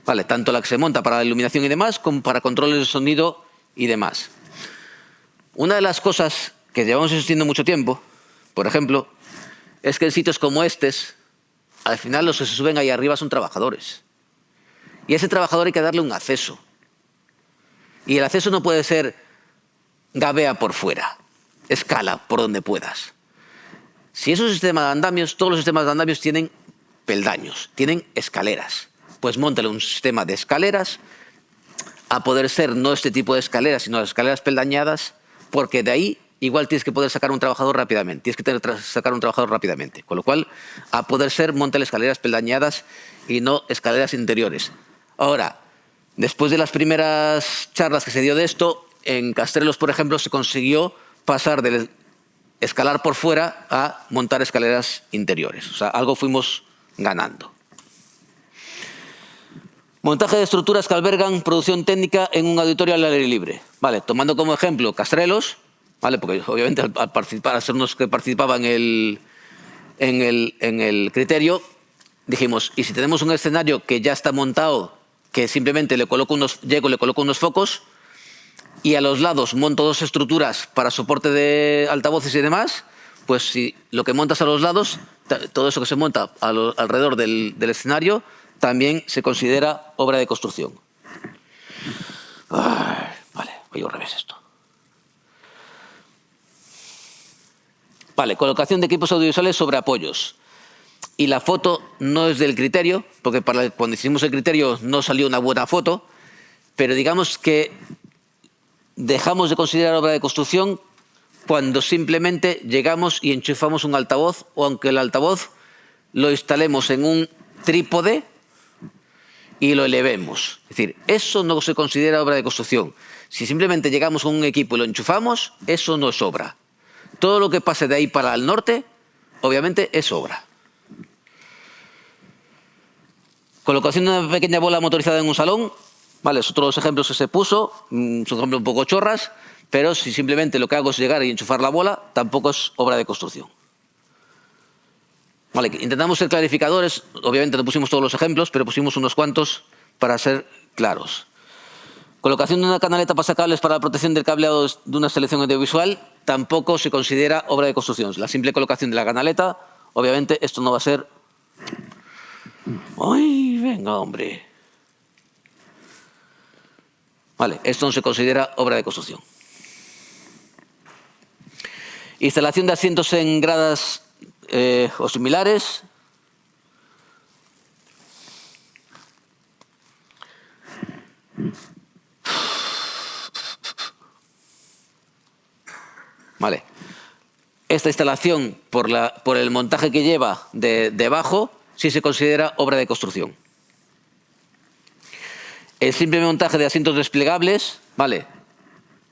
Vale, tanto la que se monta para la iluminación y demás, como para controles de sonido y demás. Una de las cosas que llevamos insistiendo mucho tiempo, por ejemplo, es que en sitios como estos, al final los que se suben ahí arriba son trabajadores. Y a ese trabajador hay que darle un acceso. Y el acceso no puede ser gabea por fuera, escala por donde puedas. Si es un sistema de andamios, todos los sistemas de andamios tienen peldaños, tienen escaleras. Pues móntale un sistema de escaleras, a poder ser no este tipo de escaleras, sino las escaleras peldañadas, porque de ahí igual tienes que poder sacar un trabajador rápidamente. Tienes que sacar un trabajador rápidamente. Con lo cual, a poder ser, móntale escaleras peldañadas y no escaleras interiores. Ahora, después de las primeras charlas que se dio de esto, en Castrelos, por ejemplo, se consiguió pasar de escalar por fuera a montar escaleras interiores. O sea, algo fuimos ganando. Montaje de estructuras que albergan producción técnica en un auditorio al aire libre. Vale, tomando como ejemplo Castrelos, vale, porque obviamente al participar, al ser unos que participaban en el criterio, dijimos, y si tenemos un escenario que ya está montado, que simplemente le coloco unos focos y a los lados monto 2 estructuras para soporte de altavoces y demás, pues si lo que montas a los lados, todo eso que se monta alrededor del escenario, también se considera obra de construcción. Vale, voy al revés esto. Vale, colocación de equipos audiovisuales sobre apoyos. Y la foto no es del criterio, porque cuando hicimos el criterio no salió una buena foto, pero digamos que dejamos de considerar obra de construcción cuando simplemente llegamos y enchufamos un altavoz, o aunque el altavoz lo instalemos en un trípode y lo elevemos. Es decir, eso no se considera obra de construcción. Si simplemente llegamos con un equipo y lo enchufamos, eso no es obra. Todo lo que pase de ahí para el norte, obviamente es obra. Colocación de una pequeña bola motorizada en un salón. Vale, es otro de los ejemplos que se puso. Son ejemplos un poco chorras, pero si simplemente lo que hago es llegar y enchufar la bola, tampoco es obra de construcción. Vale, intentamos ser clarificadores. Obviamente no pusimos todos los ejemplos, pero pusimos unos cuantos para ser claros. Colocación de una canaleta pasacables para la protección del cableado de una selección audiovisual tampoco se considera obra de construcción. La simple colocación de la canaleta, obviamente esto no va a ser... ¡Ay, venga, hombre! Vale, esto no se considera obra de construcción. Instalación de asientos en gradas o similares. Vale. Esta instalación, por el montaje que lleva debajo, sí se considera obra de construcción. El simple montaje de asientos desplegables, vale,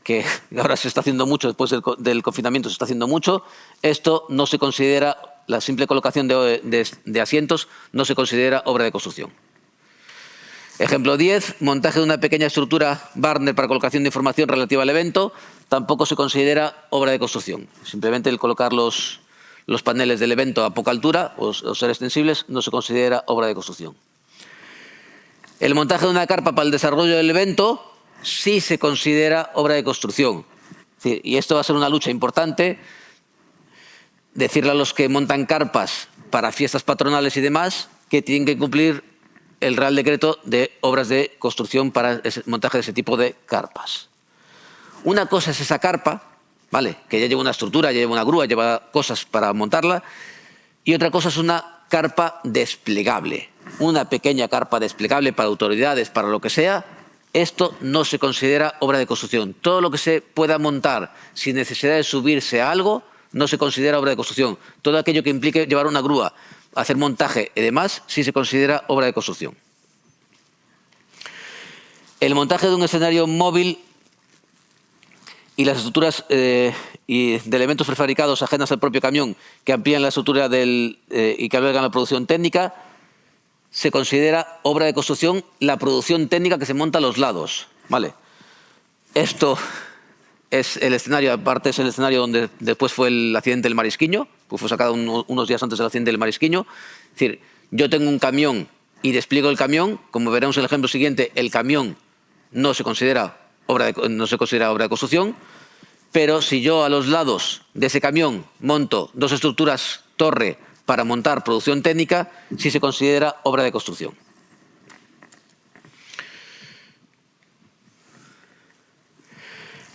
que ahora se está haciendo mucho, después del confinamiento se está haciendo mucho, esto no se considera, la simple colocación de asientos no se considera obra de construcción. Ejemplo 10, montaje de una pequeña estructura Barner para colocación de información relativa al evento, tampoco se considera obra de construcción. Simplemente el colocar los paneles del evento a poca altura o ser extensibles no se considera obra de construcción. El montaje de una carpa para el desarrollo del evento sí se considera obra de construcción. Es Y esto va a ser una lucha importante. Decirle a los que montan carpas para fiestas patronales y demás que tienen que cumplir el Real Decreto de obras de construcción para el montaje de ese tipo de carpas. Una cosa es esa carpa, ¿vale?, que ya lleva una estructura, ya lleva una grúa, lleva cosas para montarla, y otra cosa es una carpa desplegable, una pequeña carpa desplegable para autoridades, para lo que sea. Esto no se considera obra de construcción. Todo lo que se pueda montar sin necesidad de subirse a algo no se considera obra de construcción. Todo aquello que implique llevar una grúa, hacer montaje y demás, sí se considera obra de construcción. El montaje de un escenario móvil y las estructuras y de elementos prefabricados ajenas al propio camión que amplían la estructura y que albergan la producción técnica, se considera obra de construcción la producción técnica que se monta a los lados, ¿vale? Esto es el escenario, aparte es el escenario donde después fue el accidente del Marisquiño, pues fue sacado unos días antes del accidente del Marisquiño. Es decir, yo tengo un camión y despliego el camión, como veremos en el ejemplo siguiente, el camión no se considera obra de construcción, pero si yo a los lados de ese camión monto dos estructuras torre para montar producción técnica, sí se considera obra de construcción.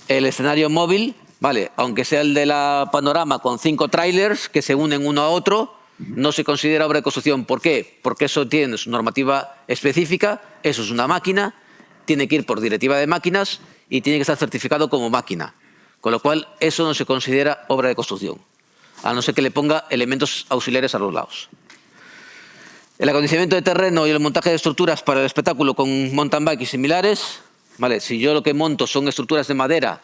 El escenario móvil, ¿vale?, aunque sea el de la Panorama con 5 trailers que se unen uno a otro, no se considera obra de construcción. ¿Por qué? Porque eso tiene su normativa específica, eso es una máquina, tiene que ir por directiva de máquinas y tiene que estar certificado como máquina. Con lo cual, eso no se considera obra de construcción, a no ser que le ponga elementos auxiliares a los lados. El acondicionamiento de terreno y el montaje de estructuras para el espectáculo con mountain bike y similares, ¿vale? Si yo lo que monto son estructuras de madera,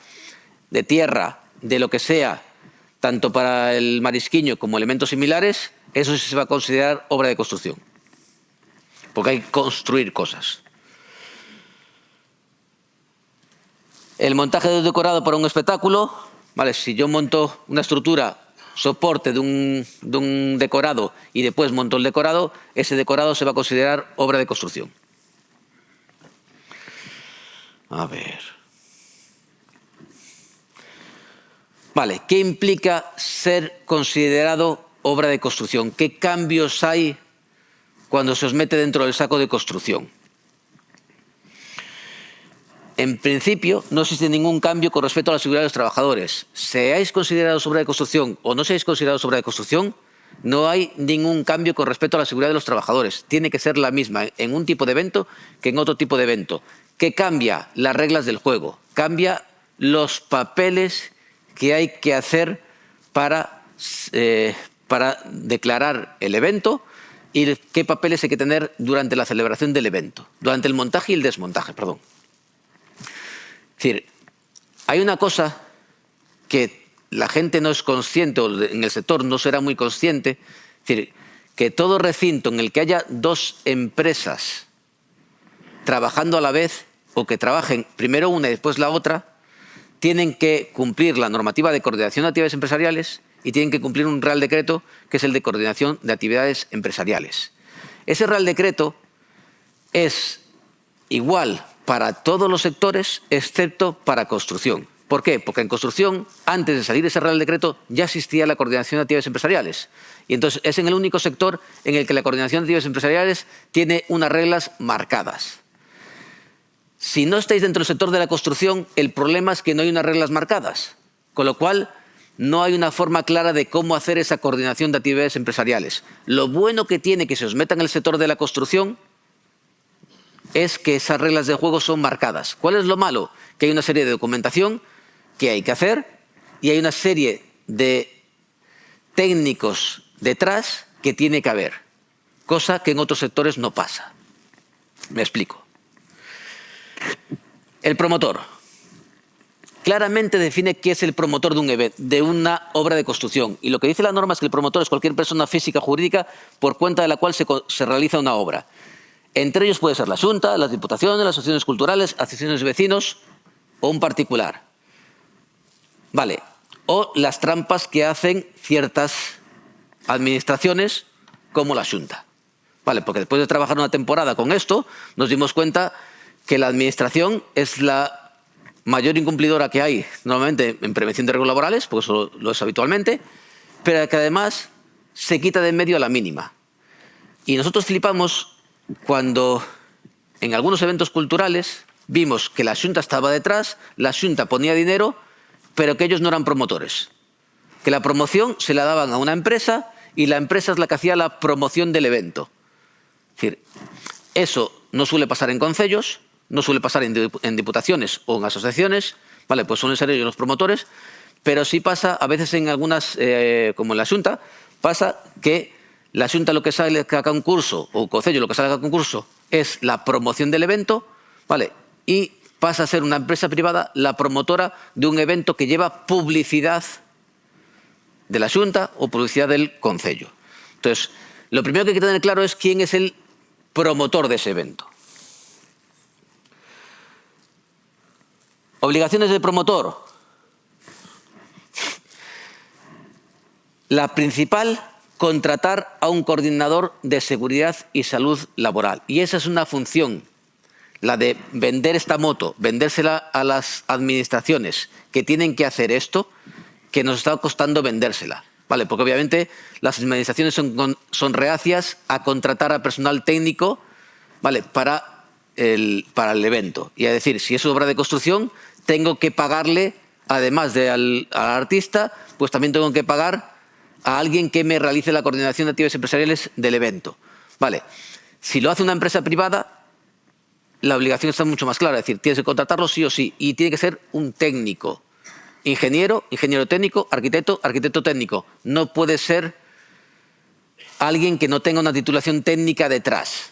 de tierra, de lo que sea, tanto para el Marisquiño como elementos similares, eso sí se va a considerar obra de construcción, porque hay que construir cosas. El montaje de decorado para un espectáculo, ¿vale? Si yo monto una estructura soporte de un decorado y después monto el decorado, ese decorado se va a considerar obra de construcción. A ver. Vale, ¿qué implica ser considerado obra de construcción? ¿Qué cambios hay cuando se os mete dentro del saco de construcción? En principio, no existe ningún cambio con respecto a la seguridad de los trabajadores. Seáis considerados obra de construcción o no seáis considerados obra de construcción, no hay ningún cambio con respecto a la seguridad de los trabajadores. Tiene que ser la misma en un tipo de evento que en otro tipo de evento. ¿Qué cambia? Las reglas del juego. Cambia los papeles que hay que hacer para declarar el evento y qué papeles hay que tener durante la celebración del evento, durante el montaje y el desmontaje, perdón. Es decir, hay una cosa que la gente no es consciente, o en el sector no será muy consciente, es decir, que todo recinto en el que haya dos empresas trabajando a la vez, o que trabajen primero una y después la otra, tienen que cumplir la normativa de coordinación de actividades empresariales y tienen que cumplir un Real Decreto que es el de coordinación de actividades empresariales. Ese Real Decreto es igual para todos los sectores excepto para construcción. ¿Por qué? Porque en construcción, antes de salir ese Real Decreto, ya existía la coordinación de actividades empresariales. Y entonces es en el único sector en el que la coordinación de actividades empresariales tiene unas reglas marcadas. Si no estáis dentro del sector de la construcción, el problema es que no hay unas reglas marcadas, con lo cual no hay una forma clara de cómo hacer esa coordinación de actividades empresariales. Lo bueno que tiene que se os meta en el sector de la construcción es que esas reglas de juego son marcadas. ¿Cuál es lo malo? Que hay una serie de documentación que hay que hacer y hay una serie de técnicos detrás que tiene que haber, cosa que en otros sectores no pasa. Me explico. El promotor. Claramente define qué es el promotor de un evento, de una obra de construcción. Y lo que dice la norma es que el promotor es cualquier persona física o jurídica por cuenta de la cual se realiza una obra. Entre ellos puede ser la Xunta, las diputaciones, las asociaciones culturales, asociaciones de vecinos o un particular. Vale. O las trampas que hacen ciertas administraciones como la Xunta. Vale, porque después de trabajar una temporada con esto, nos dimos cuenta que la administración es la mayor incumplidora que hay normalmente en prevención de riesgos laborales, porque eso lo es habitualmente, pero que además se quita de en medio a la mínima. Y nosotros flipamos cuando en algunos eventos culturales vimos que la Xunta estaba detrás, la Xunta ponía dinero, pero que ellos no eran promotores. Que la promoción se la daban a una empresa y la empresa es la que hacía la promoción del evento. Es decir, eso no suele pasar en concellos, no suele pasar en diputaciones o en asociaciones, ¿vale? Pues suelen ser ellos los promotores, pero sí pasa a veces en algunas, como en la Xunta, pasa que la Xunta lo que sale a concurso, o el concello lo que sale a concurso, es la promoción del evento, ¿vale? Y pasa a ser una empresa privada la promotora de un evento que lleva publicidad de la Xunta o publicidad del concello. Entonces, lo primero que hay que tener claro es quién es el promotor de ese evento. Obligaciones del promotor. La principal, contratar a un coordinador de seguridad y salud laboral. Y esa es una función, la de vender esta moto, vendérsela a las administraciones que tienen que hacer esto, que nos está costando vendérsela. ¿Vale? Porque obviamente las administraciones son reacias a contratar a personal técnico, ¿vale? para el evento. Y es decir, si es obra de construcción, tengo que pagarle, además de al artista, pues también tengo que pagar a alguien que me realice la coordinación de actividades empresariales del evento. ¿Vale? Si lo hace una empresa privada, la obligación está mucho más clara. Es decir, tienes que contratarlo sí o sí. Y tiene que ser un técnico. Ingeniero, ingeniero técnico, arquitecto, arquitecto técnico. No puede ser alguien que no tenga una titulación técnica detrás.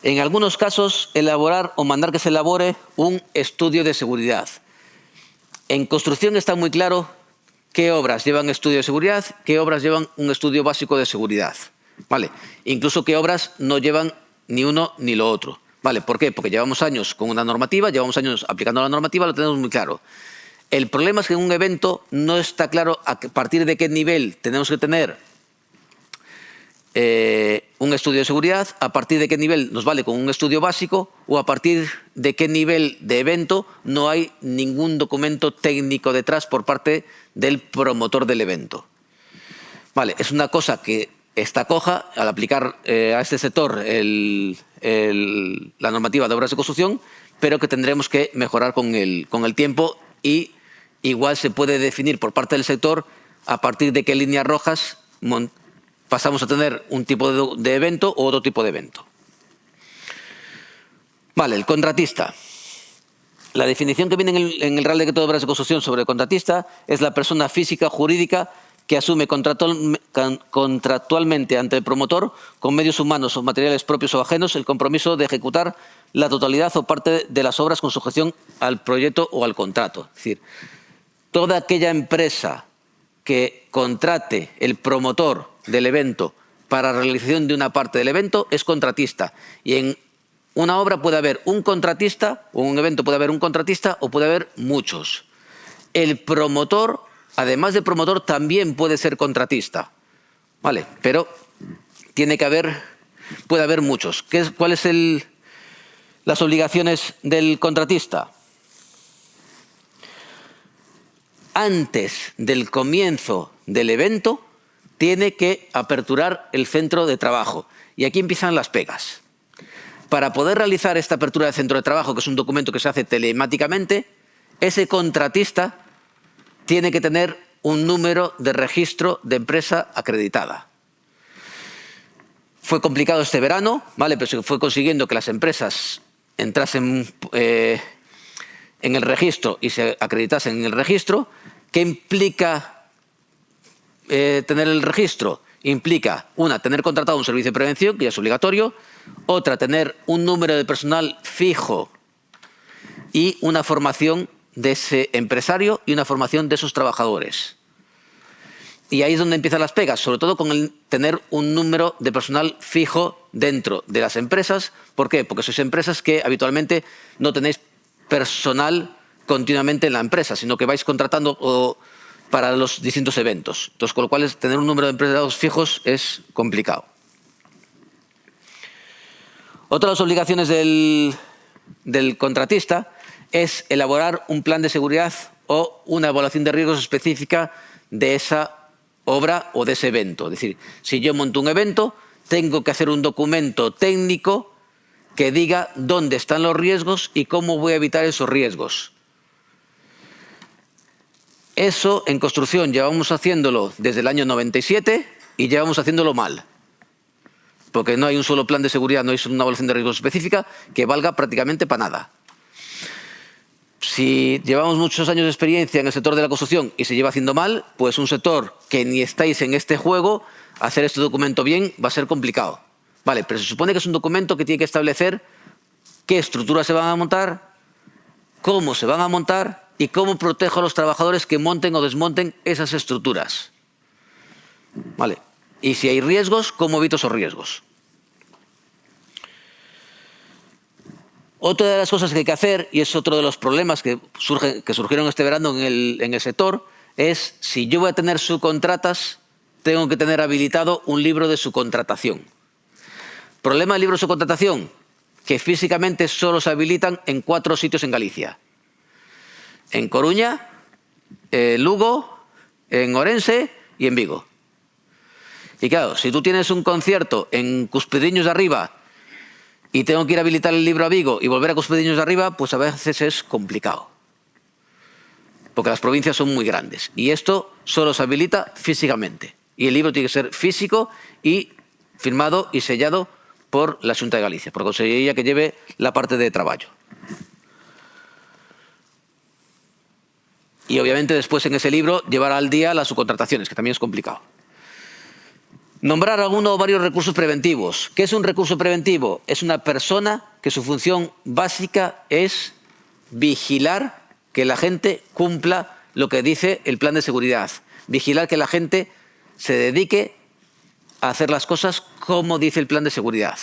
En algunos casos, elaborar o mandar que se elabore un estudio de seguridad. En construcción está muy claro qué obras llevan estudio de seguridad, qué obras llevan un estudio básico de seguridad. ¿Vale? Incluso qué obras no llevan ni uno ni lo otro. ¿Vale? ¿Por qué? Porque llevamos años con una normativa, llevamos años aplicando la normativa, lo tenemos muy claro. El problema es que en un evento no está claro a partir de qué nivel tenemos que tener un estudio de seguridad, a partir de qué nivel nos vale con un estudio básico o a partir de qué nivel de evento no hay ningún documento técnico detrás por parte del promotor del evento. Vale, es una cosa que está coja al aplicar a este sector la normativa de obras de construcción, pero que tendremos que mejorar con el tiempo y igual se puede definir por parte del sector a partir de qué líneas rojas pasamos a tener un tipo de evento u otro tipo de evento. Vale, el contratista. La definición que viene en el Real Decreto de Obras de Construcción sobre el contratista es la persona física jurídica que asume contractualmente ante el promotor, con medios humanos o materiales propios o ajenos, el compromiso de ejecutar la totalidad o parte de las obras con sujeción al proyecto o al contrato. Es decir, toda aquella empresa que contrate el promotor del evento para la realización de una parte del evento es contratista. Y en una obra puede haber un contratista, o en un evento puede haber un contratista o puede haber muchos. El promotor, además de promotor, también puede ser contratista. ¿Vale? Pero puede haber muchos. ¿Cuáles son las obligaciones del contratista? Antes del comienzo del evento, tiene que aperturar el centro de trabajo. Y aquí empiezan las pegas. Para poder realizar esta apertura del centro de trabajo, que es un documento que se hace telemáticamente, ese contratista tiene que tener un número de registro de empresa acreditada. Fue complicado este verano, ¿vale? Pero se fue consiguiendo que las empresas entrasen en el registro y se acreditasen en el registro. ¿Qué implica tener el registro? Implica, una, tener contratado un servicio de prevención, que ya es obligatorio. Otra, tener un número de personal fijo y una formación de ese empresario y una formación de esos trabajadores. Y ahí es donde empiezan las pegas, sobre todo con el tener un número de personal fijo dentro de las empresas. ¿Por qué? Porque sois empresas que habitualmente no tenéis personal continuamente en la empresa, sino que vais contratando para los distintos eventos. Entonces, con lo cual, tener un número de empleados fijos es complicado. Otra de las obligaciones del contratista es elaborar un plan de seguridad o una evaluación de riesgos específica de esa obra o de ese evento. Es decir, si yo monto un evento, tengo que hacer un documento técnico que diga dónde están los riesgos y cómo voy a evitar esos riesgos. Eso en construcción llevamos haciéndolo desde el año 97 y llevamos haciéndolo mal. Porque no hay un solo plan de seguridad, no hay una evaluación de riesgos específica que valga prácticamente para nada. Si llevamos muchos años de experiencia en el sector de la construcción y se lleva haciendo mal, pues un sector que ni estáis en este juego, hacer este documento bien va a ser complicado. Vale, pero se supone que es un documento que tiene que establecer qué estructuras se van a montar, cómo se van a montar y cómo protejo a los trabajadores que monten o desmonten esas estructuras. Vale. Y si hay riesgos, ¿cómo evito esos riesgos? Otra de las cosas que hay que hacer, y es otro de los problemas que surgieron este verano en el sector, es si yo voy a tener subcontratas, tengo que tener habilitado un libro de subcontratación. Problema del libro de subcontratación, que físicamente solo se habilitan en 4 sitios en Galicia. En Coruña, Lugo, en Orense y en Vigo. Y claro, si tú tienes un concierto en Cuspidiños de Arriba y tengo que ir a habilitar el libro a Vigo y volver a Cuspidiños de Arriba, pues a veces es complicado. Porque las provincias son muy grandes. Y esto solo se habilita físicamente. Y el libro tiene que ser físico y firmado y sellado por la Xunta de Galicia, por la Consellería que lleve la parte de trabajo. Y obviamente después en ese libro llevar al día las subcontrataciones, que también es complicado. Nombrar alguno o varios recursos preventivos. ¿Qué es un recurso preventivo? Es una persona que su función básica es vigilar que la gente cumpla lo que dice el plan de seguridad. Vigilar que la gente se dedique a hacer las cosas como dice el plan de seguridad.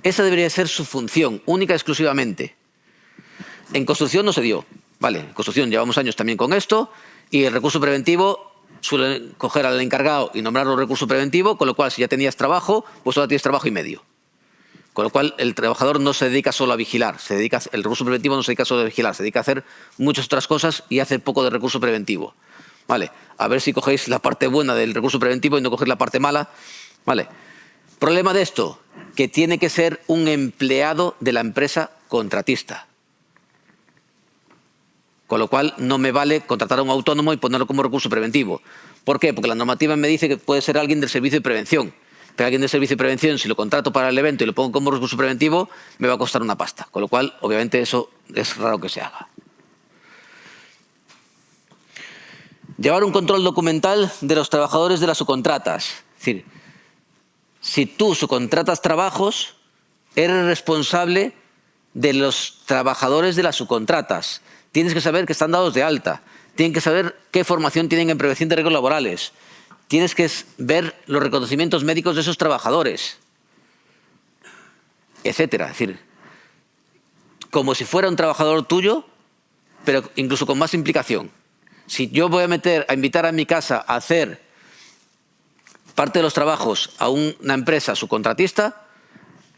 Esa debería ser su función, única y exclusivamente. En construcción no se dio. Vale, en construcción llevamos años también con esto y el recurso preventivo suelen coger al encargado y nombrarlo recurso preventivo, con lo cual si ya tenías trabajo, pues ahora tienes trabajo y medio. Con lo cual el trabajador no se dedica solo a vigilar, el recurso preventivo no se dedica solo a vigilar, se dedica a hacer muchas otras cosas y hace poco de recurso preventivo. Vale, a ver si cogéis la parte buena del recurso preventivo y no cogéis la parte mala. Vale. Problema de esto, que tiene que ser un empleado de la empresa contratista. Con lo cual no me vale contratar a un autónomo y ponerlo como recurso preventivo. ¿Por qué? Porque la normativa me dice que puede ser alguien del servicio de prevención. Pero alguien del servicio de prevención, si lo contrato para el evento y lo pongo como recurso preventivo, me va a costar una pasta. Con lo cual, obviamente, eso es raro que se haga. Llevar un control documental de los trabajadores de las subcontratas. Es decir, si tú subcontratas trabajos, eres responsable de los trabajadores de las subcontratas. Tienes que saber que están dados de alta. Tienen que saber qué formación tienen en prevención de riesgos laborales. Tienes que ver los reconocimientos médicos de esos trabajadores, etcétera. Es decir, como si fuera un trabajador tuyo, pero incluso con más implicación. Si yo voy a invitar a mi casa a hacer parte de los trabajos a una empresa subcontratista,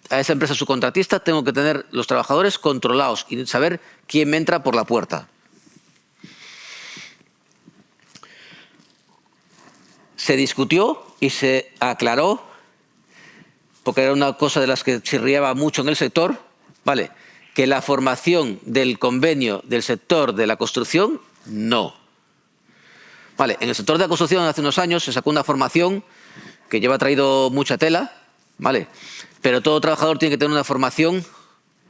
a esa empresa subcontratista tengo que tener los trabajadores controlados y saber quién me entra por la puerta. Se discutió y se aclaró, porque era una cosa de las que chirriaba mucho en el sector, ¿vale?, que la formación del convenio del sector de la construcción, no. Vale, en el sector de la construcción hace unos años se sacó una formación que lleva traído mucha tela, ¿vale?, pero todo trabajador tiene que tener una formación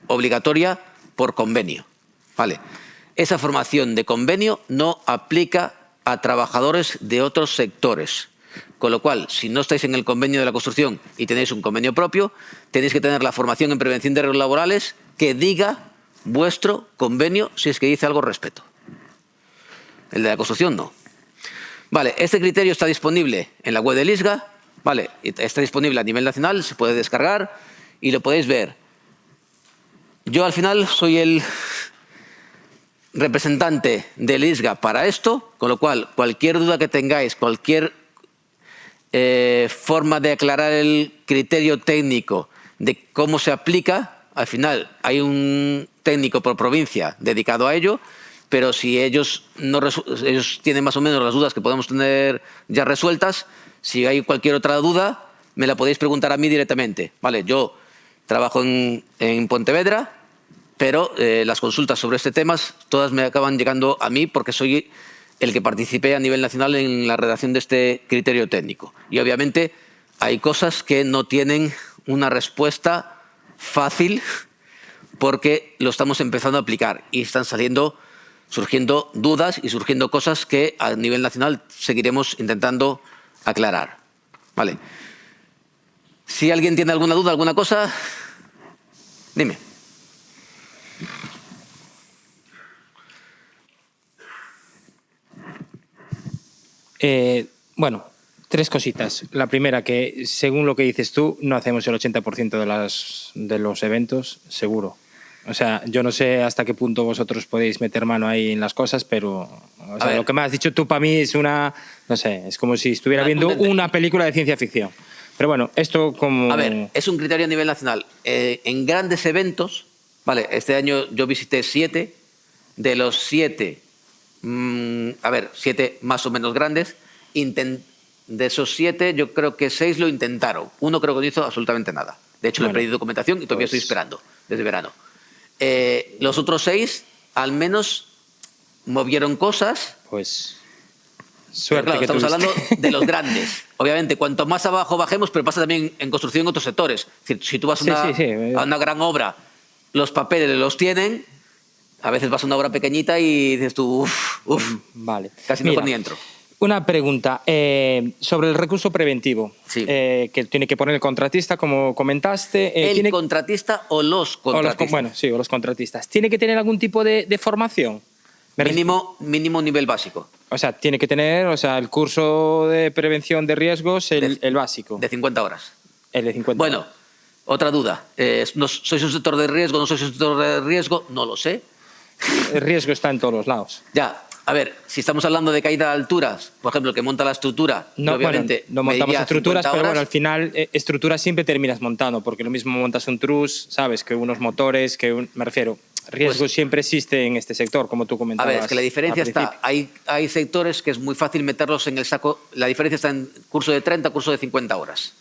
obligatoria por convenio. ¿Vale? Esa formación de convenio no aplica a trabajadores de otros sectores. Con lo cual, si no estáis en el convenio de la construcción y tenéis un convenio propio, tenéis que tener la formación en prevención de riesgos laborales que diga vuestro convenio si es que dice algo al respecto. El de la construcción no. Vale, este criterio está disponible en la web del ISGA. Vale, está disponible a nivel nacional, se puede descargar y lo podéis ver. Yo al final soy el representante del ISGA para esto, con lo cual cualquier duda que tengáis, cualquier forma de aclarar el criterio técnico de cómo se aplica, al final hay un técnico por provincia dedicado a ello, pero si ellos tienen más o menos las dudas que podemos tener ya resueltas, si hay cualquier otra duda, me la podéis preguntar a mí directamente. Vale, yo trabajo en Pontevedra, pero las consultas sobre este tema todas me acaban llegando a mí porque soy el que participé a nivel nacional en la redacción de este criterio técnico. Y obviamente hay cosas que no tienen una respuesta fácil porque lo estamos empezando a aplicar y están surgiendo dudas y surgiendo cosas que a nivel nacional seguiremos intentando aclarar. Vale. Si alguien tiene alguna duda, alguna cosa, dime. Bueno, 3 cositas. La primera, que según lo que dices tú, no hacemos el 80% de los eventos, seguro. O sea, yo no sé hasta qué punto vosotros podéis meter mano ahí en las cosas, pero lo que me has dicho tú para mí es no sé, es como si estuviera viendo una película de ciencia ficción. Pero bueno, esto como... A ver, es un criterio a nivel nacional. En grandes eventos, vale, este año yo visité 7, de los 7, 7 más o menos grandes, de esos 7 yo creo que 6 lo intentaron. Uno creo que no hizo absolutamente nada. De hecho, le he pedido documentación y todavía estoy esperando, desde verano. Los otros 6 al menos movieron cosas. Pues suerte. Claro, que estamos tuviste. hablando de los grandes. Obviamente, cuanto más abajo bajemos, pero pasa también en construcción en otros sectores. Es decir, si tú vas a una gran obra, los papeles los tienen, a veces vas a una obra pequeñita y dices tú, vale. Casi mejor ni entro. Una pregunta sobre el recurso preventivo, sí. Que tiene que poner el contratista, como comentaste. ¿El contratista o los contratistas? O los contratistas. ¿Tiene que tener algún tipo de formación? Mínimo nivel básico. O sea, tiene que tener el curso de prevención de riesgos, el básico. De 50 horas. El de 50 bueno, horas. Otra duda. ¿Sois un sector de riesgo? ¿No sois un sector de riesgo? No lo sé. El riesgo está en todos los lados. Ya. A ver, si estamos hablando de caída de alturas, por ejemplo, que monta la estructura, no, obviamente no montamos estructuras, pero bueno, al final estructuras siempre terminas montando, porque lo mismo montas un trus, sabes, que unos motores, me refiero, riesgo siempre existe en este sector, como tú comentabas. A ver, es que la diferencia está, hay sectores que es muy fácil meterlos en el saco, la diferencia está en curso de 30, curso de 50 horas.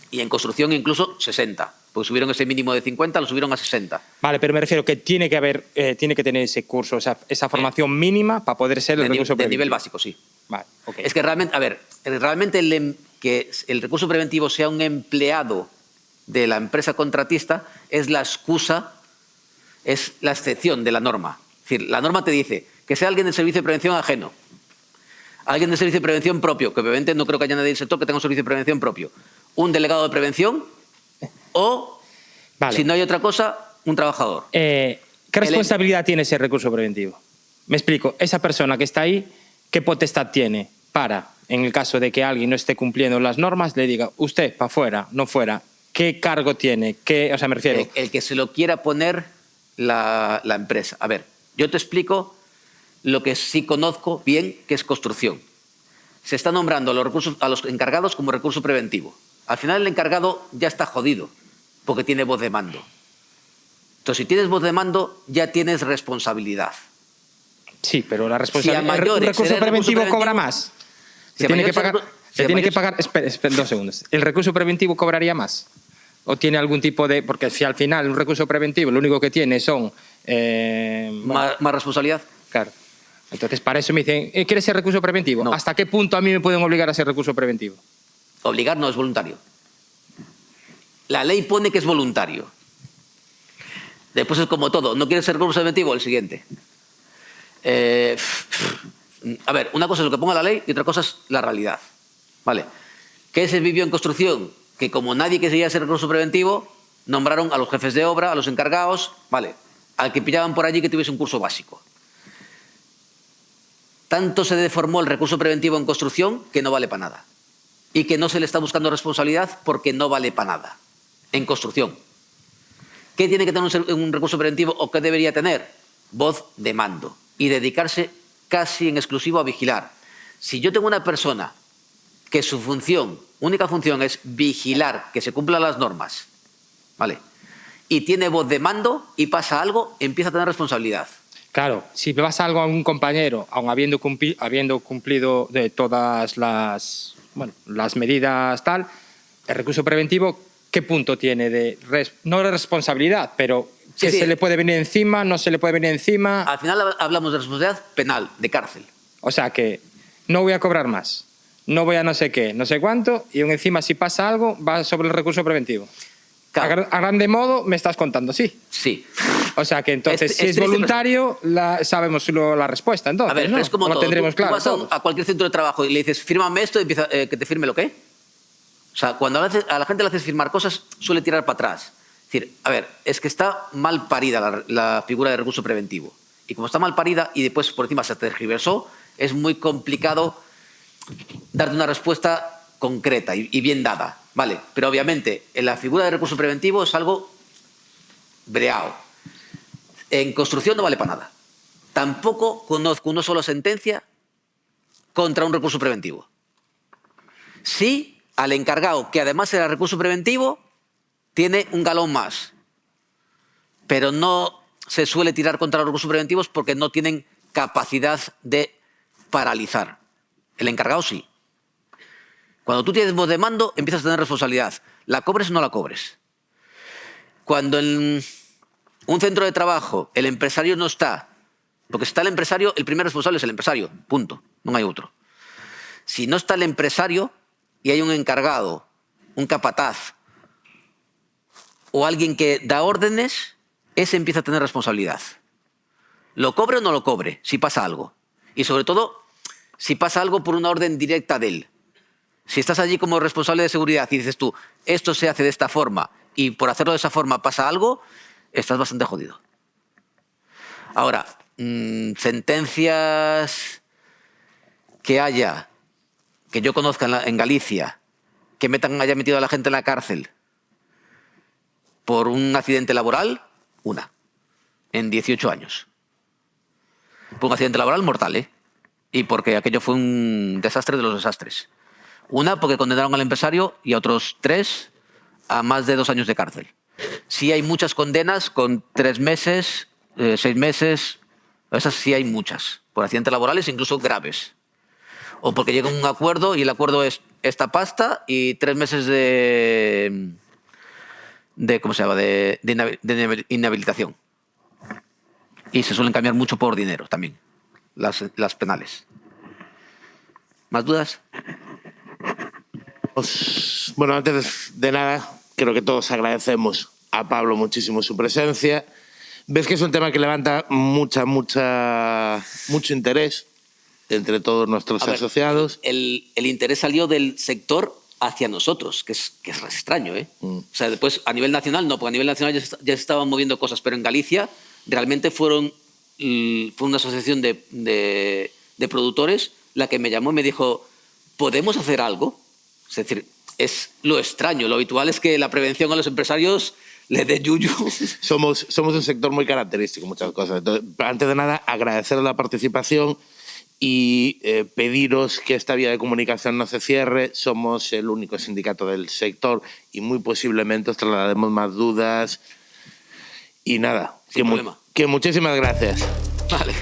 Y en construcción incluso 60. Pues subieron ese mínimo de 50, lo subieron a 60. Vale, pero me refiero que tiene que tener ese curso, o sea, esa formación mínima para poder ser el recurso preventivo. De nivel básico, sí. Vale, okay. Es que realmente, que el recurso preventivo sea un empleado de la empresa contratista es la excusa, es la excepción de la norma. Es decir, la norma te dice que sea alguien del servicio de prevención ajeno, alguien del servicio de prevención propio, que obviamente no creo que haya nadie del sector que tenga un servicio de prevención propio, un delegado de prevención o, si no hay otra cosa, un trabajador. ¿Qué responsabilidad tiene ese recurso preventivo? Me explico. Esa persona que está ahí, ¿qué potestad tiene para, en el caso de que alguien no esté cumpliendo las normas, le diga, usted, para fuera, no fuera? ¿Qué cargo tiene? O sea, me refiero... El que se lo quiera poner la empresa. A ver, yo te explico lo que sí conozco bien, que es construcción. Se está nombrando a los encargados como recurso preventivo. Al final el encargado ya está jodido, porque tiene voz de mando. Entonces, si tienes voz de mando, ya tienes responsabilidad. Sí, pero la responsabilidad... ¿El recurso preventivo cobra más? ¿Se tiene que pagar? Espera, 2 segundos. ¿El recurso preventivo cobraría más? ¿O tiene algún tipo de...? Porque si al final un recurso preventivo lo único que tiene son... ¿Más responsabilidad? Claro. Entonces, para eso me dicen, ¿quieres ser recurso preventivo? No. ¿Hasta qué punto a mí me pueden obligar a ser recurso preventivo? Obligar no es voluntario. La ley pone que es voluntario. Después es como todo. ¿No quieres ser recurso preventivo? El siguiente. A ver, una cosa es lo que ponga la ley y otra cosa es la realidad. ¿Vale? ¿Qué se vivió en construcción? Que como nadie quería ser recurso preventivo, nombraron a los jefes de obra, a los encargados, ¿vale? Al que pillaban por allí que tuviese un curso básico. Tanto se deformó el recurso preventivo en construcción que no vale para nada. Y que no se le está buscando responsabilidad porque no vale para nada. En construcción. ¿Qué tiene que tener un recurso preventivo o qué debería tener? Voz de mando. Y dedicarse casi en exclusivo a vigilar. Si yo tengo una persona que su única función es vigilar que se cumplan las normas ¿vale? Y tiene voz de mando y pasa algo, empieza a tener responsabilidad. Claro, si pasa algo a un compañero, aun habiendo cumplido de todas las medidas tal, el recurso preventivo, ¿qué punto tiene no de responsabilidad, pero que se le puede venir encima, no se le puede venir encima? Al final hablamos de responsabilidad penal, de cárcel. O sea que no voy a cobrar más, no voy a no sé qué, no sé cuánto, y aún encima si pasa algo va sobre el recurso preventivo. Claro. A grande modo me estás contando, sí. Sí. O sea que entonces, si es voluntario, sabemos la respuesta. Entonces, a ver, ¿no? pero es como lo todo. tendremos claro. Tú vas a cualquier centro de trabajo y le dices, fírmame esto, y empieza que te firme lo que. O sea, cuando a la gente le haces firmar cosas, suele tirar para atrás. Es decir, a ver, es que está mal parida la figura de recurso preventivo. Y como está mal parida y después por encima se tergiversó, es muy complicado darte una respuesta concreta y bien dada. Vale, pero obviamente en la figura de recurso preventivo es algo breao. En construcción no vale para nada. Tampoco conozco una sola sentencia contra un recurso preventivo. Sí, al encargado, que además era recurso preventivo, tiene un galón más. Pero no se suele tirar contra los recursos preventivos porque no tienen capacidad de paralizar. El encargado sí. Cuando tú tienes voz de mando, empiezas a tener responsabilidad. La cobres o no la cobres. Cuando en un centro de trabajo el empresario no está, porque si está el empresario, el primer responsable es el empresario, punto, no hay otro. Si no está el empresario y hay un encargado, un capataz o alguien que da órdenes, ese empieza a tener responsabilidad. Lo cobre o no lo cobre, si pasa algo. Y sobre todo, si pasa algo por una orden directa de él. Si estás allí como responsable de seguridad y dices tú, esto se hace de esta forma y por hacerlo de esa forma pasa algo, estás bastante jodido. Ahora, sentencias que haya, que yo conozca en Galicia, que haya metido a la gente en la cárcel por un accidente laboral, una, en 18 años. Por un accidente laboral mortal, ¿eh? Y porque aquello fue un desastre de los desastres. Una, porque condenaron al empresario y a otros 3 a más de 2 años de cárcel. Sí hay muchas condenas con 3 meses, 6 meses, esas sí hay muchas, por accidentes laborales incluso graves. O porque llega un acuerdo y el acuerdo es esta pasta y 3 meses de ¿cómo se llama? De inhabilitación. Y se suelen cambiar mucho por dinero también, las penales. ¿Más dudas? Bueno, antes de nada, creo que todos agradecemos a Pablo muchísimo su presencia. Ves que es un tema que levanta mucho interés entre todos nuestros asociados. El interés salió del sector hacia nosotros, que es extraño, ¿eh? O sea, después a nivel nacional no, porque a nivel nacional ya se estaban moviendo cosas, pero en Galicia realmente fue una asociación de productores la que me llamó y me dijo, ¿podemos hacer algo? Es decir, es lo extraño. Lo habitual es que la prevención a los empresarios le dé yuyu. Somos un sector muy característico, muchas cosas. Entonces, antes de nada, agradecer la participación y pediros que esta vía de comunicación no se cierre. Somos el único sindicato del sector y muy posiblemente os traslademos más dudas. Y nada, que muchísimas gracias. Vale.